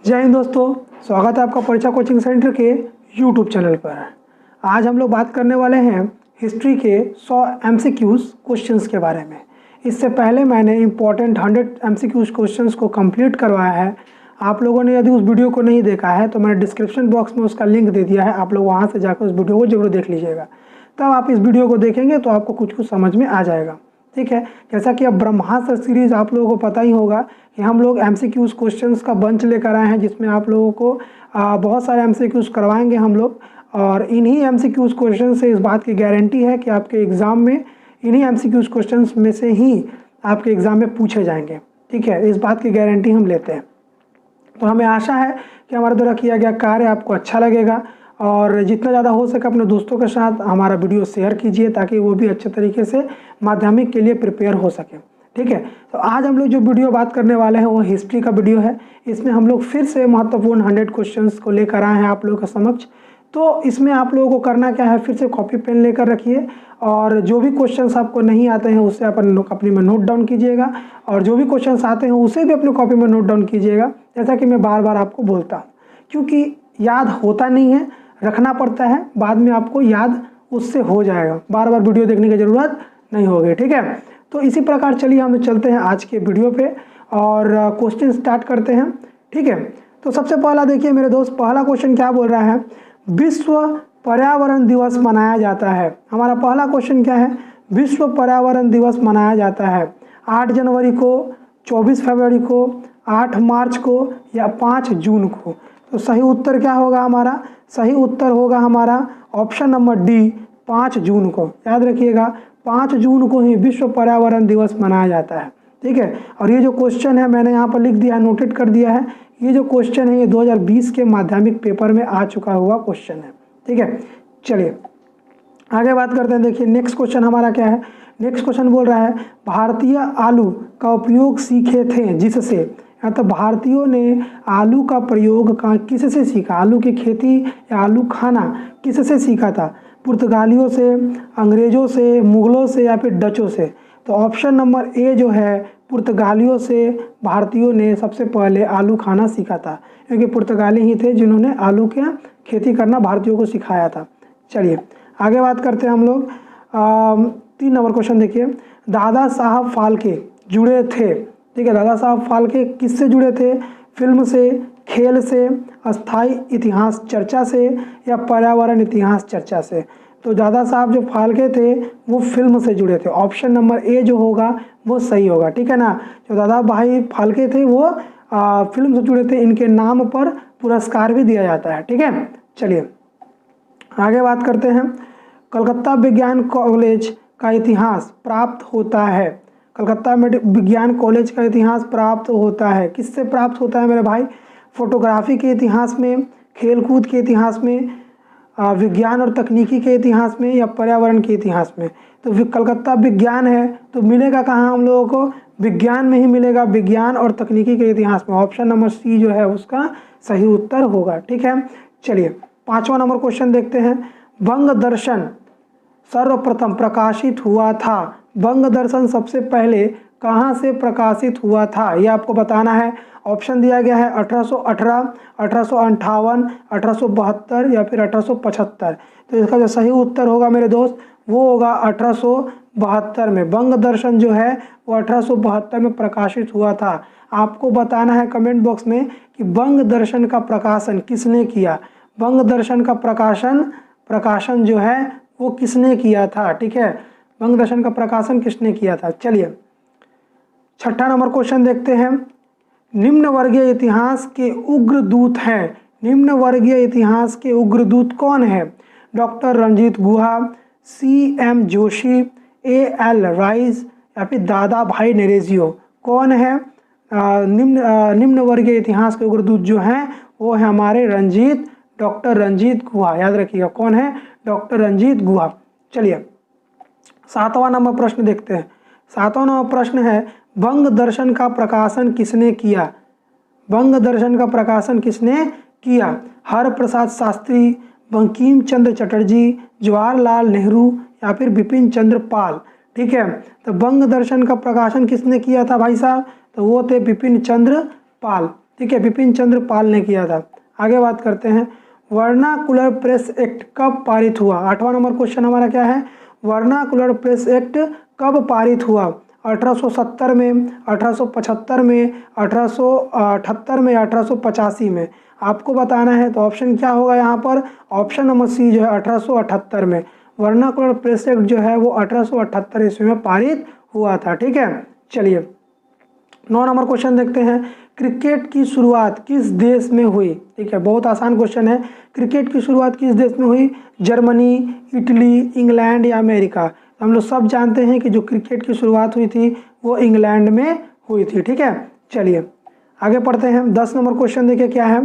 जय हिंद दोस्तों, स्वागत है आपका परीक्षा कोचिंग सेंटर के यूट्यूब चैनल पर। आज हम लोग बात करने वाले हैं हिस्ट्री के 100 MCQs क्वेश्चंस के बारे में। इससे पहले मैंने इम्पॉर्टेंट 100 MCQs क्वेश्चंस को कंप्लीट करवाया है। आप लोगों ने यदि उस वीडियो को नहीं देखा है तो मैंने डिस्क्रिप्शन बॉक्स में उसका लिंक दे दिया है, आप लोग वहाँ से जाकर उस वीडियो को जरूर देख लीजिएगा। तब आप इस वीडियो को देखेंगे तो आपको कुछ समझ में आ जाएगा। ठीक है, जैसा कि अब ब्रह्मास्त्र सीरीज़ आप लोगों को पता ही होगा कि हम लोग MCQs क्वेश्चंस का बंच लेकर आए हैं, जिसमें आप लोगों को बहुत सारे MCQs करवाएंगे हम लोग। और इन्हीं MCQs क्वेश्चन से इस बात की गारंटी है कि आपके एग्ज़ाम में इन्हीं MCQs क्वेश्चंस में से ही आपके एग्ज़ाम में पूछे जाएंगे। ठीक है, इस बात की गारंटी हम लेते हैं। तो हमें आशा है कि हमारे द्वारा किया गया कार्य आपको अच्छा लगेगा और जितना ज़्यादा हो सके अपने दोस्तों के साथ हमारा वीडियो शेयर कीजिए ताकि वो भी अच्छे तरीके से माध्यमिक के लिए प्रिपेयर हो सके। ठीक है, तो आज हम लोग जो वीडियो बात करने वाले हैं वो हिस्ट्री का वीडियो है। इसमें हम लोग फिर से महत्वपूर्ण 100 क्वेश्चंस को लेकर आए हैं आप लोगों के समक्ष। तो इसमें आप लोगों को करना क्या है, फिर से कॉपी पेन लेकर रखिए और जो भी क्वेश्चंस आपको नहीं आते हैं उसे अपनी में नोट डाउन कीजिएगा और जो भी क्वेश्चंस आते हैं उसे भी अपनी कॉपी में नोट डाउन कीजिएगा। जैसा कि मैं बार बार आपको बोलता हूँ, क्योंकि याद होता नहीं है, रखना पड़ता है, बाद में आपको याद उससे हो जाएगा, बार बार वीडियो देखने की ज़रूरत नहीं होगी। ठीक है, तो इसी प्रकार चलिए हम चलते हैं आज के वीडियो पे और क्वेश्चन स्टार्ट करते हैं। ठीक है, तो सबसे पहला देखिए मेरे दोस्त, पहला क्वेश्चन क्या बोल रहा है, विश्व पर्यावरण दिवस मनाया जाता है। हमारा पहला क्वेश्चन क्या है, विश्व पर्यावरण दिवस मनाया जाता है 8 जनवरी को, 24 फरवरी को, 8 मार्च को या 5 जून को। तो सही उत्तर क्या होगा हमारा, सही उत्तर होगा हमारा ऑप्शन नंबर डी, 5 जून को। याद रखिएगा, 5 जून को ही विश्व पर्यावरण दिवस मनाया जाता है। ठीक है, और ये जो क्वेश्चन है मैंने यहाँ पर लिख दिया है, नोटेट कर दिया है। ये जो क्वेश्चन है ये 2020 के माध्यमिक पेपर में आ चुका हुआ क्वेश्चन है। ठीक है, चलिए आगे बात करते हैं। देखिए नेक्स्ट क्वेश्चन हमारा क्या है, नेक्स्ट क्वेश्चन बोल रहा है भारतीय आलू का उपयोग सीखे थे जिससे, तो भारतीयों ने आलू का प्रयोग किससे सीखा, आलू की खेती या आलू खाना किससे सीखा था, पुर्तगालियों से, अंग्रेज़ों से, मुग़लों से या फिर डचों से। तो ऑप्शन नंबर ए जो है, पुर्तगालियों से भारतीयों ने सबसे पहले आलू खाना सीखा था, क्योंकि पुर्तगाली ही थे जिन्होंने आलू की खेती करना भारतीयों को सिखाया था। चलिए आगे बात करते हैं हम लोग। 3 नंबर क्वेश्चन देखिए, दादा साहब फाल्के जुड़े थे। ठीक है, दादा साहब फाल्के किससे जुड़े थे, फिल्म से, खेल से, अस्थाई इतिहास चर्चा से या पर्यावरण इतिहास चर्चा से। तो दादा साहब जो फाल्के थे वो फिल्म से जुड़े थे, ऑप्शन नंबर ए जो होगा वो सही होगा। ठीक है ना, जो दादा भाई फाल्के थे वो फिल्म से जुड़े थे, इनके नाम पर पुरस्कार भी दिया जाता है। ठीक है, चलिए आगे बात करते हैं। कलकत्ता विज्ञान कॉलेज का इतिहास प्राप्त होता है, कलकत्ता में विज्ञान कॉलेज का इतिहास प्राप्त होता है, किससे प्राप्त होता है मेरे भाई, फोटोग्राफी के इतिहास में, खेलकूद के इतिहास में, विज्ञान और तकनीकी के इतिहास में या पर्यावरण के इतिहास में। तो कलकत्ता विज्ञान है तो मिलेगा कहाँ हम लोगों को, विज्ञान में ही मिलेगा, विज्ञान और तकनीकी के इतिहास में। ऑप्शन नंबर सी जो है उसका सही उत्तर होगा। ठीक है, चलिए 5वां नंबर क्वेश्चन देखते हैं। बंग दर्शन सर्वप्रथम प्रकाशित हुआ था, बंग दर्शन सबसे पहले कहाँ से प्रकाशित हुआ था, ये आपको बताना है। ऑप्शन दिया गया है 1818, 1858, 1872 या फिर 1875। तो इसका जो सही उत्तर होगा मेरे दोस्त वो होगा 1872 में। बंग दर्शन जो है वो 1872 में प्रकाशित हुआ था। आपको बताना है कमेंट बॉक्स में कि बंग दर्शन का प्रकाशन किसने किया, बंग दर्शन का प्रकाशन जो है वो किसने किया था। ठीक है, बंग दर्शन का प्रकाशन किसने किया था। चलिए 6ठा नंबर क्वेश्चन देखते हैं। निम्न वर्गीय इतिहास के उग्रदूत हैं, निम्न वर्गीय इतिहास के उग्रदूत कौन है, डॉक्टर रंजीत गुहा, CM जोशी, AL राइस या फिर दादा भाई नरेजियो। कौन है निम्न वर्गीय इतिहास के उग्रदूत जो हैं वो है हमारे डॉक्टर रंजीत गुहा। याद रखिएगा कौन है, डॉक्टर रंजीत गुहा। चलिए 7वां नंबर प्रश्न देखते हैं। 7वां नंबर प्रश्न है, बंग दर्शन का प्रकाशन किसने किया, बंग दर्शन का प्रकाशन किसने किया, हर प्रसाद शास्त्री, बंकिम चंद्र चटर्जी, जवाहरलाल नेहरू या फिर बिपिन चंद्र पाल। ठीक है, तो बंग दर्शन का प्रकाशन किसने किया था भाई साहब, तो वो थे बिपिन चंद्र पाल। ठीक है, बिपिन चंद्र पाल ने किया था। आगे बात करते हैं, वर्नाकुलर प्रेस एक्ट कब पारित हुआ? 8वां नंबर क्वेश्चन हमारा क्या है, वर्नाकुलर प्रेस एक्ट कब पारित हुआ? 1870 में, 1875 में, 1878 में, 1885 में? आपको बताना है तो ऑप्शन क्या होगा यहाँ पर, ऑप्शन नंबर सी जो है 1878 में। वर्नाकुलर प्रेस एक्ट जो है वो 1878 ईस्वी में पारित हुआ था। ठीक है, चलिए 9 नंबर क्वेश्चन देखते हैं, क्रिकेट की शुरुआत किस देश में हुई? ठीक है, बहुत आसान क्वेश्चन है, क्रिकेट की शुरुआत किस देश में हुई? जर्मनी, इटली, इंग्लैंड या अमेरिका? हम लोग सब जानते हैं कि जो क्रिकेट की शुरुआत हुई थी वो इंग्लैंड में हुई थी। ठीक है, चलिए आगे पढ़ते हैं। 10 नंबर क्वेश्चन देखिए क्या है,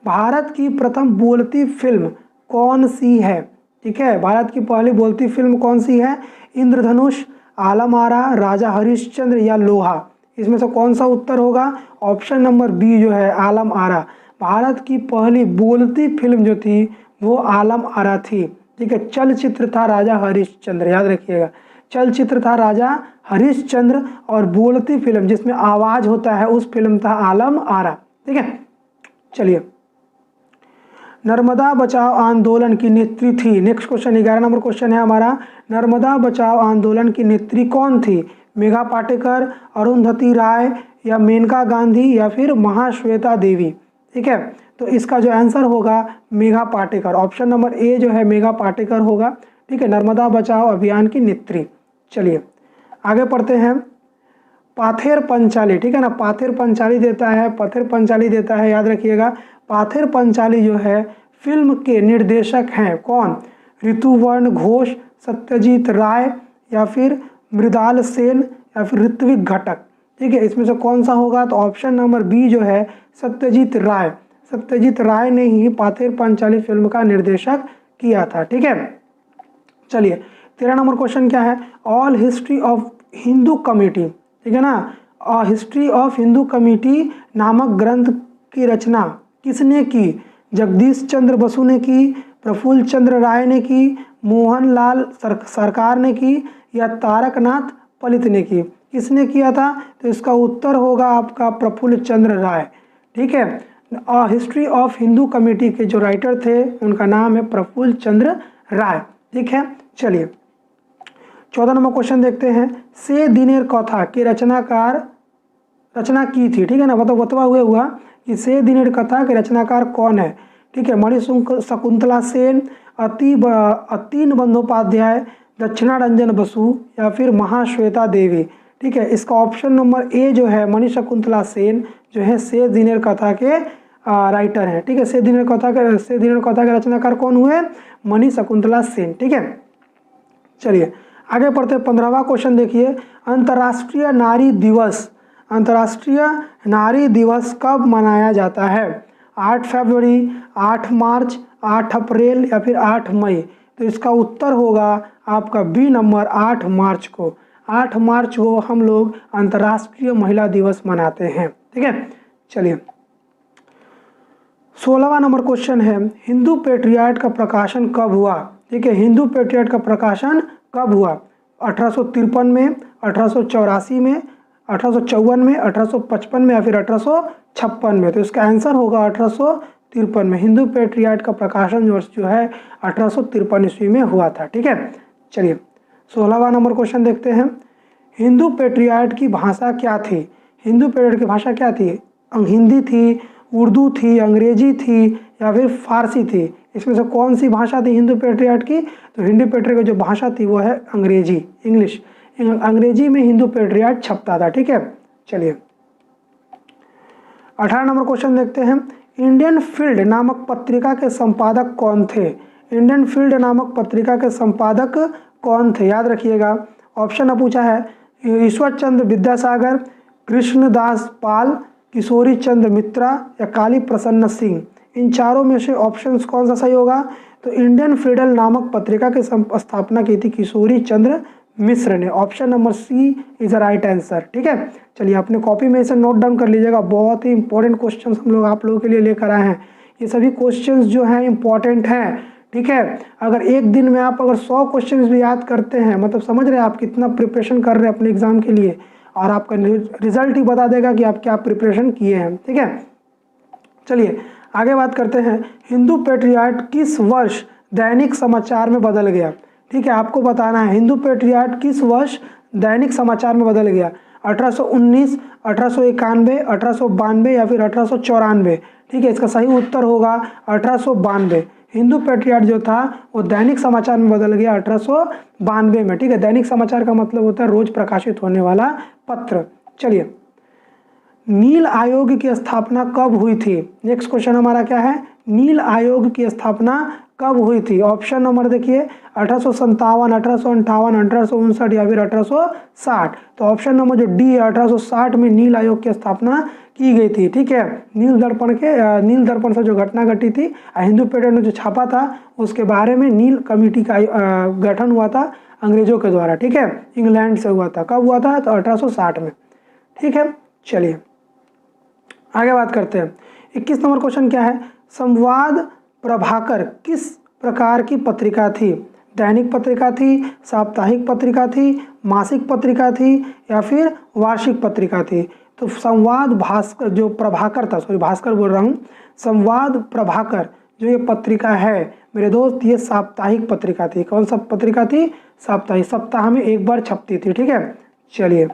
भारत की प्रथम बोलती फिल्म कौन सी है? ठीक है, भारत की पहली बोलती फिल्म कौन सी है? इंद्रधनुष, आलम आरा, राजा हरिश्चंद्र या लोहा? इसमें से कौन सा उत्तर होगा? ऑप्शन नंबर बी जो है आलम आरा। भारत की पहली बोलती फिल्म जो थी वो आलम आरा थी। ठीक है, चलचित्र था राजा हरिश्चंद्र, याद रखिएगा, चलचित्र था राजा हरिश्चंद्र और बोलती फिल्म जिसमें आवाज होता है उस फिल्म था आलम आरा। ठीक है, चलिए नर्मदा बचाओ आंदोलन की नेत्री थी, नेक्स्ट क्वेश्चन 11 नंबर क्वेश्चन है हमारा, नर्मदा बचाओ आंदोलन की नेत्री कौन थी? मेघा पाटेकर, अरुंधति राय या मेनका गांधी या फिर महाश्वेता देवी? ठीक है, तो इसका जो आंसर होगा Megha Patekar, option number A जो है मेघा पाटेकर होगा। ठीक है, नर्मदा बचाओ अभियान की नेत्री। चलिए आगे पढ़ते हैं, पाथेर पंचाली, ठीक है ना, पाथेर पंचाली देता है, पथेर पंचाली देता है, याद रखिएगा। पाथेर पंचाली जो है फिल्म के निर्देशक हैं कौन? ऋतुवर्ण घोष, सत्यजीत राय या फिर मृदाल सेन या फिर ऋत्विक घटक? ठीक है, इसमें से कौन सा होगा? तो ऑप्शन नंबर बी जो है सत्यजीत राय, सत्यजीत राय ने ही पाथेर पंचाली फिल्म का निर्देशक किया था। ठीक है, चलिए 13 नंबर क्वेश्चन क्या है, all history of Hindu committee, ठीक है ना, हिस्ट्री ऑफ हिंदू कमिटी नामक ग्रंथ की रचना किसने की? जगदीश चंद्र बसु ने की, प्रफुल्ल चंद्र राय ने की, मोहनलाल सरकार ने की या तारकनाथ पलित ने की? किसने किया था? तो इसका उत्तर होगा आपका प्रफुल्ल चंद्र राय। ठीक है, हिस्ट्री ऑफ हिंदू कमेटी के जो राइटर थे उनका नाम है प्रफुल्ल चंद्र राय। ठीक है, चलिए 14 नंबर क्वेश्चन देखते हैं, से दिनेर कथा की रचना की थी। ठीक है ना, मतलब बतवा हुआ कि से दिनेर कथा के रचनाकार कौन है? ठीक है, मणिशकुंतला सेन, अतीन बंदोपाध्याय, दक्षिणारंजन बसु या फिर महाश्वेता देवी? ठीक है, इसका ऑप्शन नंबर ए जो है मणिशकुंतला सेन जो है से दिनेर कथा के राइटर हैं। ठीक है, से दिनेर कथा के रचनाकार कौन हुए? मणिशकुंतला सेन। ठीक है, चलिए आगे पढ़ते हैं। 15वां क्वेश्चन देखिए, अंतर्राष्ट्रीय नारी दिवस कब मनाया जाता है? 8 फरवरी, 8 मार्च, 8 अप्रैल या फिर 8 मई? तो इसका उत्तर होगा आपका बी नंबर 8 मार्च को। 8 मार्च को हम लोग अंतर्राष्ट्रीय महिला दिवस मनाते हैं। ठीक है, चलिए 16वां नंबर क्वेश्चन है, हिंदू पेट्रियाट का प्रकाशन कब हुआ? ठीक है, हिंदू पेट्रियाट का प्रकाशन कब हुआ? 1853 में, 1884 में, 1854 में, 1855 में या फिर 1856 में? तो इसका आंसर होगा 1853 में। हिंदू पेट्रियाट का प्रकाशन जो है 1853 ईस्वी में हुआ था। ठीक है, चलिए 16वां नंबर क्वेश्चन देखते हैं, हिंदू पेट्रियाट की भाषा क्या थी? हिंदू पेट्रियाट की भाषा क्या थी? हिंदी थी, उर्दू थी, अंग्रेजी थी या फिर फारसी थी? इसमें से कौन सी भाषा थी हिंदू पेट्रियाट की? तो हिंदू पेट्रियाट की जो भाषा थी वो है अंग्रेजी, इंग्लिश। अंग्रेजी में हिंदू पेट्रियाट छपता था। ठीक है, चलिए 18 नंबर क्वेश्चन देखते हैं, इंडियन फील्ड नामक पत्रिका के संपादक कौन थे? इंडियन फील्ड नामक पत्रिका के संपादक कौन थे? याद रखिएगा, ऑप्शन में पूछा है ईश्वर चंद्र विद्यासागर, कृष्णदास पाल, किशोरी चंद्र मित्रा या काली प्रसन्न सिंह? इन चारों में से ऑप्शंस कौन सा सही होगा? तो इंडियन फ्रीडल नामक पत्रिका की स्थापना की थी किशोरी चंद्र मिश्र ने। Option number C is the right answer. ठीक है, चलिए अपने कॉपी में इसे नोट डाउन कर लीजिएगा, बहुत ही इंपॉर्टेंट क्वेश्चंस हम लोग आप लोगों के लिए लेकर आए हैं। ये सभी क्वेश्चंस जो हैं इंपॉर्टेंट हैं। ठीक है, अगर एक दिन में आप अगर 100 क्वेश्चंस भी याद करते हैं, मतलब समझ रहे हैं आप कितना प्रिपरेशन कर रहे हैं अपने एग्जाम के लिए, और आपका रिजल्ट ही बता देगा कि आप क्या प्रिपरेशन किए हैं। ठीक है, चलिए आगे बात करते हैं, हिंदू पेट्रियाट किस वर्ष दैनिक समाचार में बदल गया। ठीक है, आपको बताना है हिंदू पेट्रियाट किस वर्ष दैनिक समाचार में बदल गया। 1819, 1891, 1892 या फिर 1894। ठीक है, इसका सही उत्तर होगा 1892। हिंदू पेट्रियाट जो था वो दैनिक समाचार में बदल गया 1892 में। ठीक है, दैनिक समाचार का मतलब होता है रोज प्रकाशित होने वाला पत्र। चलिए, नील आयोग की स्थापना कब हुई थी। नेक्स्ट क्वेश्चन हमारा क्या है, नील आयोग की स्थापना कब हुई थी। ऑप्शन नंबर देखिए 1857, 1858, 1859 या फिर 1860। तो ऑप्शन नंबर जो डी है 1860 में नील आयोग की स्थापना की गई थी। ठीक है, नील दर्पण से जो घटना घटी थी, हिंदू पेट्रियाट ने जो छापा था उसके बारे में नील कमेटी का गठन हुआ था अंग्रेजों के द्वारा। ठीक है, इंग्लैंड से हुआ था। कब हुआ था, तो 1860 में। ठीक है, चलिए आगे बात करते हैं। 21 नंबर क्वेश्चन क्या है, संवाद प्रभाकर किस प्रकार की पत्रिका थी। दैनिक पत्रिका थी, साप्ताहिक पत्रिका थी, मासिक पत्रिका थी या फिर वार्षिक पत्रिका थी। तो संवाद भास्कर जो प्रभाकर था, सॉरी भास्कर बोल रहा हूँ, संवाद प्रभाकर जो ये पत्रिका है मेरे दोस्त, ये साप्ताहिक पत्रिका थी। कौन सा पत्रिका थी, साप्ताहिक, सप्ताह में एक बार छपती थी। ठीक है, चलिए,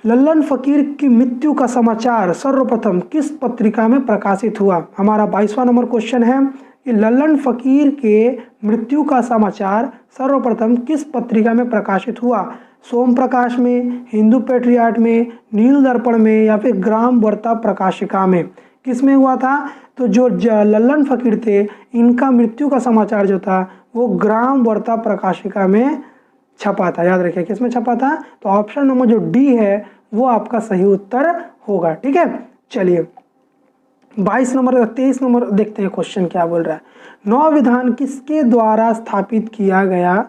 लल्लन फकीर की मृत्यु का समाचार सर्वप्रथम किस पत्रिका में प्रकाशित हुआ। हमारा 22वां नंबर क्वेश्चन है कि लल्लन फकीर के मृत्यु का समाचार सर्वप्रथम किस पत्रिका में प्रकाशित हुआ। सोम प्रकाश में, हिंदू पेट्रियाट में, नील दर्पण में या फिर ग्राम वार्ता प्रकाशिका में। किस में हुआ था, तो जो लल्लन फकीर थे इनका मृत्यु का समाचार जो था वो ग्राम वार्ता प्रकाशिका में छपा था। याद रखिए किस में छपा था, तो ऑप्शन नंबर जो डी है वो आपका सही उत्तर होगा। ठीक है, चलिए 23 नंबर देखते हैं क्वेश्चन क्या बोल रहा है। नौ विधान किसके द्वारा स्थापित किया गया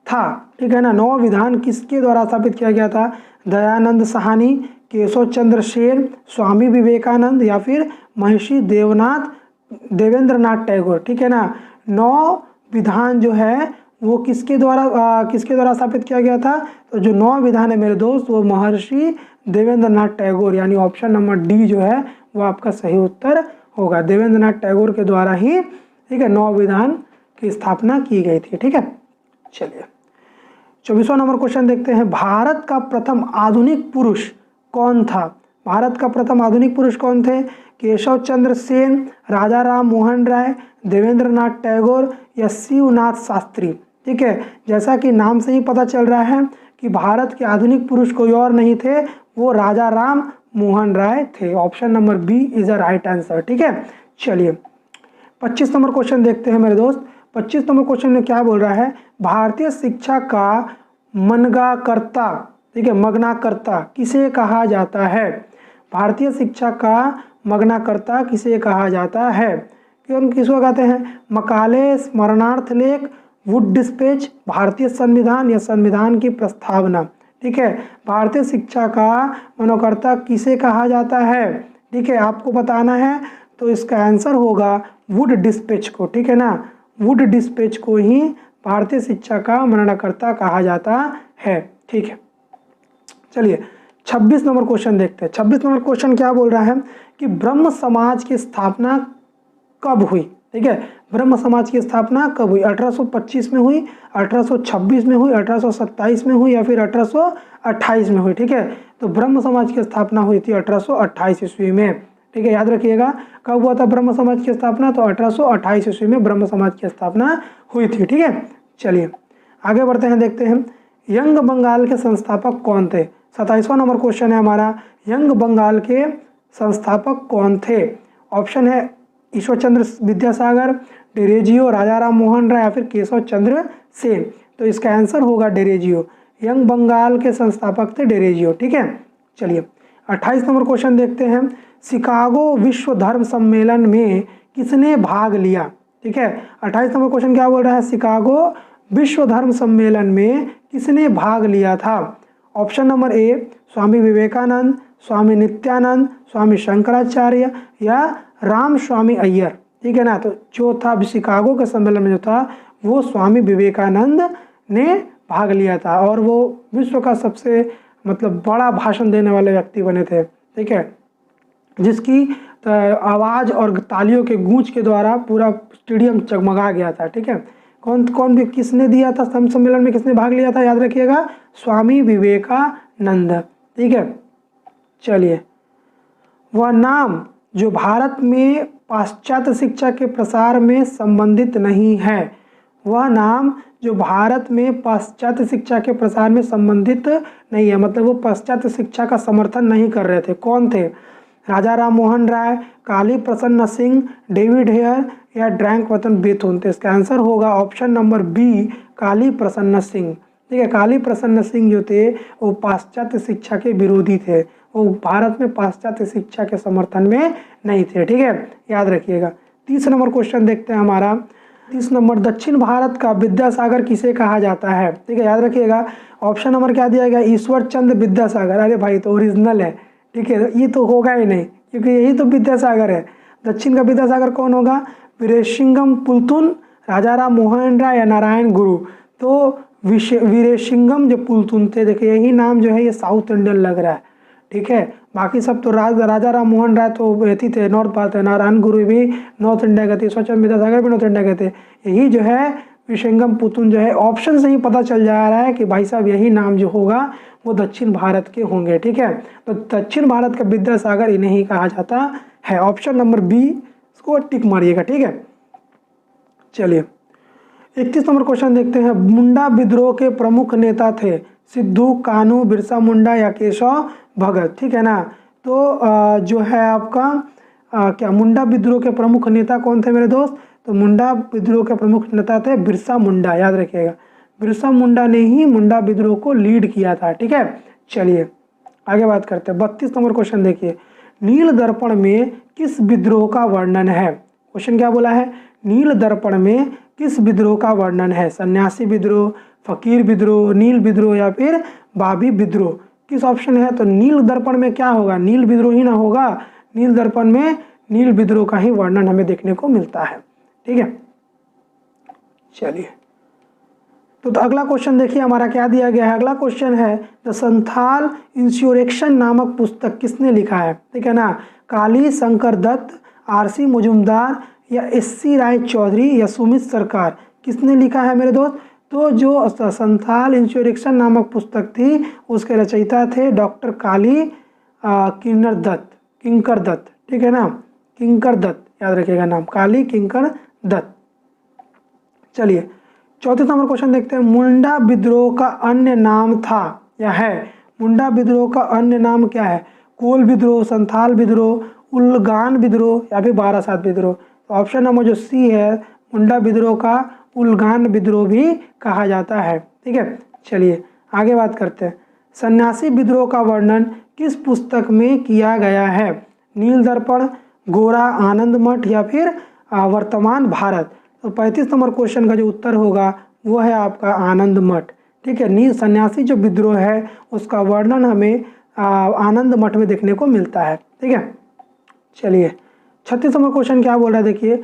था। ठीक है ना, नौ विधान किसके द्वारा स्थापित किया गया था। दयानंद साहनी, केशव चंद्र सेन, स्वामी विवेकानंद या फिर महर्षि देवेंद्रनाथ टैगोर। ठीक है ना, 9 विधान जो है वो किसके द्वारा स्थापित किया गया था। तो जो 9 विधान है मेरे दोस्त वो महर्षि देवेंद्रनाथ टैगोर, यानी ऑप्शन नंबर डी जो है वो आपका सही उत्तर होगा। देवेंद्रनाथ टैगोर के द्वारा ही, ठीक है, 9 विधान की स्थापना की गई थी। ठीक है, चलिए 24वां नंबर क्वेश्चन देखते हैं। भारत का प्रथम आधुनिक पुरुष कौन था। भारत का प्रथम आधुनिक पुरुष कौन थे। केशव चंद्र सेन, राजा राम मोहन राय, देवेंद्रनाथ टैगोर या शिवनाथ शास्त्री। ठीक है, जैसा कि नाम से ही पता चल रहा है कि भारत के आधुनिक पुरुष कोई और नहीं थे, वो राजा राम मोहन राय थे। Option number B is a right answer. ठीक है, चलिए 25 नंबर क्वेश्चन देखते हैं मेरे दोस्त। 25 नंबर क्वेश्चन में क्या बोल रहा है, भारतीय शिक्षा का मनगाकर्ता, ठीक है, मगनाकर्ता किसे कहा जाता है। भारतीय शिक्षा का मगनाकर्ता किसे कहा जाता है। क्यों किसको कहते हैं, मकाले, स्मरणार्थ लेख, वुड डिस्पैच, भारतीय संविधान या संविधान की प्रस्तावना। ठीक है, भारतीय शिक्षा का मनोकर्ता किसे कहा जाता है। ठीक है, आपको बताना है, तो इसका आंसर होगा वुड डिस्पैच को। ठीक है ना, वुड डिस्पैच को ही भारतीय शिक्षा का मननकर्ता कहा जाता है। ठीक है, चलिए 26 नंबर क्वेश्चन देखते हैं। 26 नंबर क्वेश्चन क्या बोल रहा है कि ब्रह्म समाज की स्थापना कब हुई। ठीक है, ब्रह्म समाज की स्थापना कब हुई। 1825 में हुई, 1826 में हुई, 1827 में हुई या फिर 1828 में हुई। ठीक है, तो ब्रह्म समाज की स्थापना हुई थी 1828 ईस्वी में। ठीक है, याद रखिएगा कब हुआ था ब्रह्म समाज की स्थापना, तो 1828 ईस्वी में ब्रह्म समाज की स्थापना हुई थी। ठीक है, चलिए आगे बढ़ते हैं, देखते हैं यंग बंगाल के संस्थापक कौन थे। 27वां नंबर क्वेश्चन है हमारा, यंग बंगाल के संस्थापक कौन थे। ऑप्शन है ईश्वर चंद्र विद्यासागर, डेरेजियो, राजा राम मोहन राय या फिर केशव चंद्र सेन। तो इसका आंसर होगा डेरेजियो। यंग बंगाल के संस्थापक थे डेरेजियो। ठीक है, चलिए 28 नंबर क्वेश्चन देखते हैं। शिकागो विश्व धर्म सम्मेलन में किसने भाग लिया। ठीक है, 28 नंबर क्वेश्चन क्या बोल रहा है, शिकागो विश्व धर्म सम्मेलन में किसने भाग लिया था। Option number A Swami Vivekananda, स्वामी नित्यानंद, स्वामी शंकराचार्य या राम स्वामी अय्यर। ठीक है ना, तो जो था शिकागो के सम्मेलन में जो था वो स्वामी विवेकानंद ने भाग लिया था और वो विश्व का सबसे मतलब बड़ा भाषण देने वाले व्यक्ति बने थे। ठीक है, जिसकी आवाज़ और तालियों के गूंज के द्वारा पूरा स्टेडियम जगमगा गया था। ठीक है, कौन कौन भी किसने दिया था, सम्मेलन में किसने भाग लिया था, याद रखिएगा, स्वामी विवेकानंद। ठीक है, चलिए, वह नाम जो भारत में पाश्चात्य शिक्षा के प्रसार में संबंधित नहीं है, वह नाम जो भारत में पाश्चात्य शिक्षा के प्रसार में संबंधित नहीं है, मतलब वो पाश्चात्य शिक्षा का समर्थन नहीं कर रहे थे, कौन थे, राजा राम मोहन राय, काली प्रसन्न सिंह, डेविड हेयर या ड्रैंकवतन बेथुन। तो इसका आंसर होगा ऑप्शन नंबर बी, काली प्रसन्न सिंह। ठीक है, काली प्रसन्न सिंह जो थे वो पाश्चात्य शिक्षा के विरोधी थे, वो भारत में पाश्चात्य शिक्षा के समर्थन में नहीं थे। ठीक है, याद रखिएगा। 30 नंबर क्वेश्चन देखते हैं हमारा। 30 नंबर, दक्षिण भारत का विद्यासागर किसे कहा जाता है। ठीक है, याद रखिएगा, ऑप्शन नंबर क्या दिया गया, ईश्वर चंद्र विद्यासागर। अरे भाई तो ओरिजिनल है। ठीक है, ये तो होगा ही नहीं क्योंकि यही तो विद्यासागर है। दक्षिण का विद्यासागर कौन होगा, वीरेसिंघम पुलतुन, राजा राम मोहन राय या नारायण गुरु। तो वीरेसिंघम जो पुलतुन थे, देखिए यही नाम जो है ये साउथ इंडियन लग रहा है। ठीक है, बाकी सब तो राजा राम मोहन राय तो रहती थे नॉर्थ पार्ट है, नारायण गुरु भी नॉर्थ इंडिया के थे, ईश्वरचंद्र विद्यासागर भी नॉर्थ इंडिया के थे। यही जो है वीरेसिंघम पुलतुन जो है, ऑप्शन से ही पता चल जा रहा है कि भाई साहब यही नाम जो होगा वो दक्षिण भारत के होंगे। ठीक है, तो दक्षिण भारत का विद्यासागर इन्हें ही कहा जाता है। ऑप्शन नंबर बी इसको टिक मारिएगा। ठीक है, चलिए 31 नंबर क्वेश्चन देखते हैं। मुंडा विद्रोह के प्रमुख नेता थे सिद्धू, कान्हू, बिरसा मुंडा या केशव भगत। ठीक है ना, तो जो है आपका क्या मुंडा विद्रोह के प्रमुख नेता कौन थे मेरे दोस्त, तो मुंडा विद्रोह के प्रमुख नेता थे बिरसा मुंडा। याद रखिएगा, बिरसा मुंडा ने ही मुंडा विद्रोह को लीड किया था। ठीक है, चलिए आगे बात करते हैं। 32 नंबर क्वेश्चन देखिए, नील दर्पण में किस विद्रोह का वर्णन है। क्वेश्चन क्या बोला है, नील दर्पण में किस विद्रोह का वर्णन है, सन्यासी विद्रोह, फकीर विद्रोह, नील विद्रोह या फिर बाबी विद्रोह। किस ऑप्शन है, तो नील दर्पण में क्या होगा, नील विद्रोह ही ना होगा। नील दर्पण में नील विद्रोह का ही वर्णन हमें देखने को मिलता है। ठीक है, चलिए तो अगला क्वेश्चन देखिए हमारा क्या दिया गया है। अगला क्वेश्चन है, द संथाल इंस्योरेक्शन नामक पुस्तक किसने लिखा है। ठीक है ना, काली शंकर दत्त, आरसी मुजुमदार या एससी राय चौधरी या सुमित सरकार, किसने लिखा है मेरे दोस्त। तो जो संथाल इंस्योरेक्शन नामक पुस्तक थी उसके रचयिता थे डॉक्टर काली किंकर दत्त। ठीक है ना, किंकर दत्त, याद रखिएगा नाम, काली किंकर दत्त। चलिए 34 नंबर क्वेश्चन देखते हैं। मुंडा विद्रोह का अन्य नाम था या है, मुंडा विद्रोह का अन्य नाम क्या है, कोल विद्रोह, संथाल विद्रोह, उल्गान विद्रोह या फिर बारासात विद्रोह। तो ऑप्शन नंबर जो सी है, मुंडा विद्रोह का उल्गान विद्रोह भी कहा जाता है। ठीक है, चलिए आगे बात करते हैं। सन्यासी विद्रोह का वर्णन किस पुस्तक में किया गया है, नील दर्पण, गोरा, आनंद मठ या फिर वर्तमान भारत। तो 35 नंबर क्वेश्चन का जो उत्तर होगा वो है आपका आनंद मठ। ठीक है, नील सन्यासी जो विद्रोह है उसका वर्णन हमें आनंद मठ में देखने को मिलता है। ठीक है, चलिए 36 नंबर क्वेश्चन क्या बोल रहा है देखिए,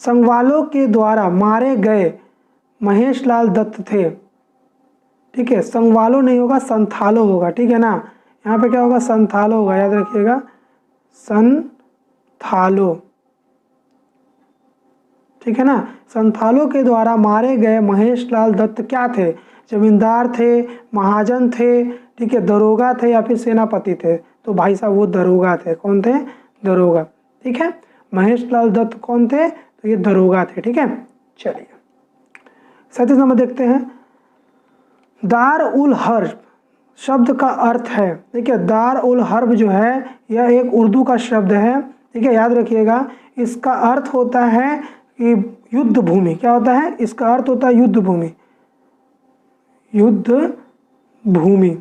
संगवालों के द्वारा मारे गए महेश लाल दत्त थे। ठीक है, संगवालो नहीं होगा, संथालो होगा। ठीक है ना, यहाँ पे क्या होगा, संथालो होगा, याद रखिएगा, संथालो। ठीक है ना, संथालों के द्वारा मारे गए महेश लाल दत्त क्या थे, जमींदार थे, महाजन थे, ठीक है, दरोगा थे या फिर सेनापति थे। तो भाई साहब वो दरोगा थे। कौन थे, दरोगा। ठीक है, महेश लाल दत्त कौन थे, तो ये दरोगा थे। ठीक है, चलिए 37 नंबर देखते हैं। दार उल हर्ब शब्द का अर्थ है, ठीक है, दार उल हर्ब जो है यह एक उर्दू का शब्द है। ठीक है, याद रखिएगा, इसका अर्थ होता है कि युद्ध भूमि। क्या होता है, इसका अर्थ होता है युद्ध भूमि, युद्ध भूमि।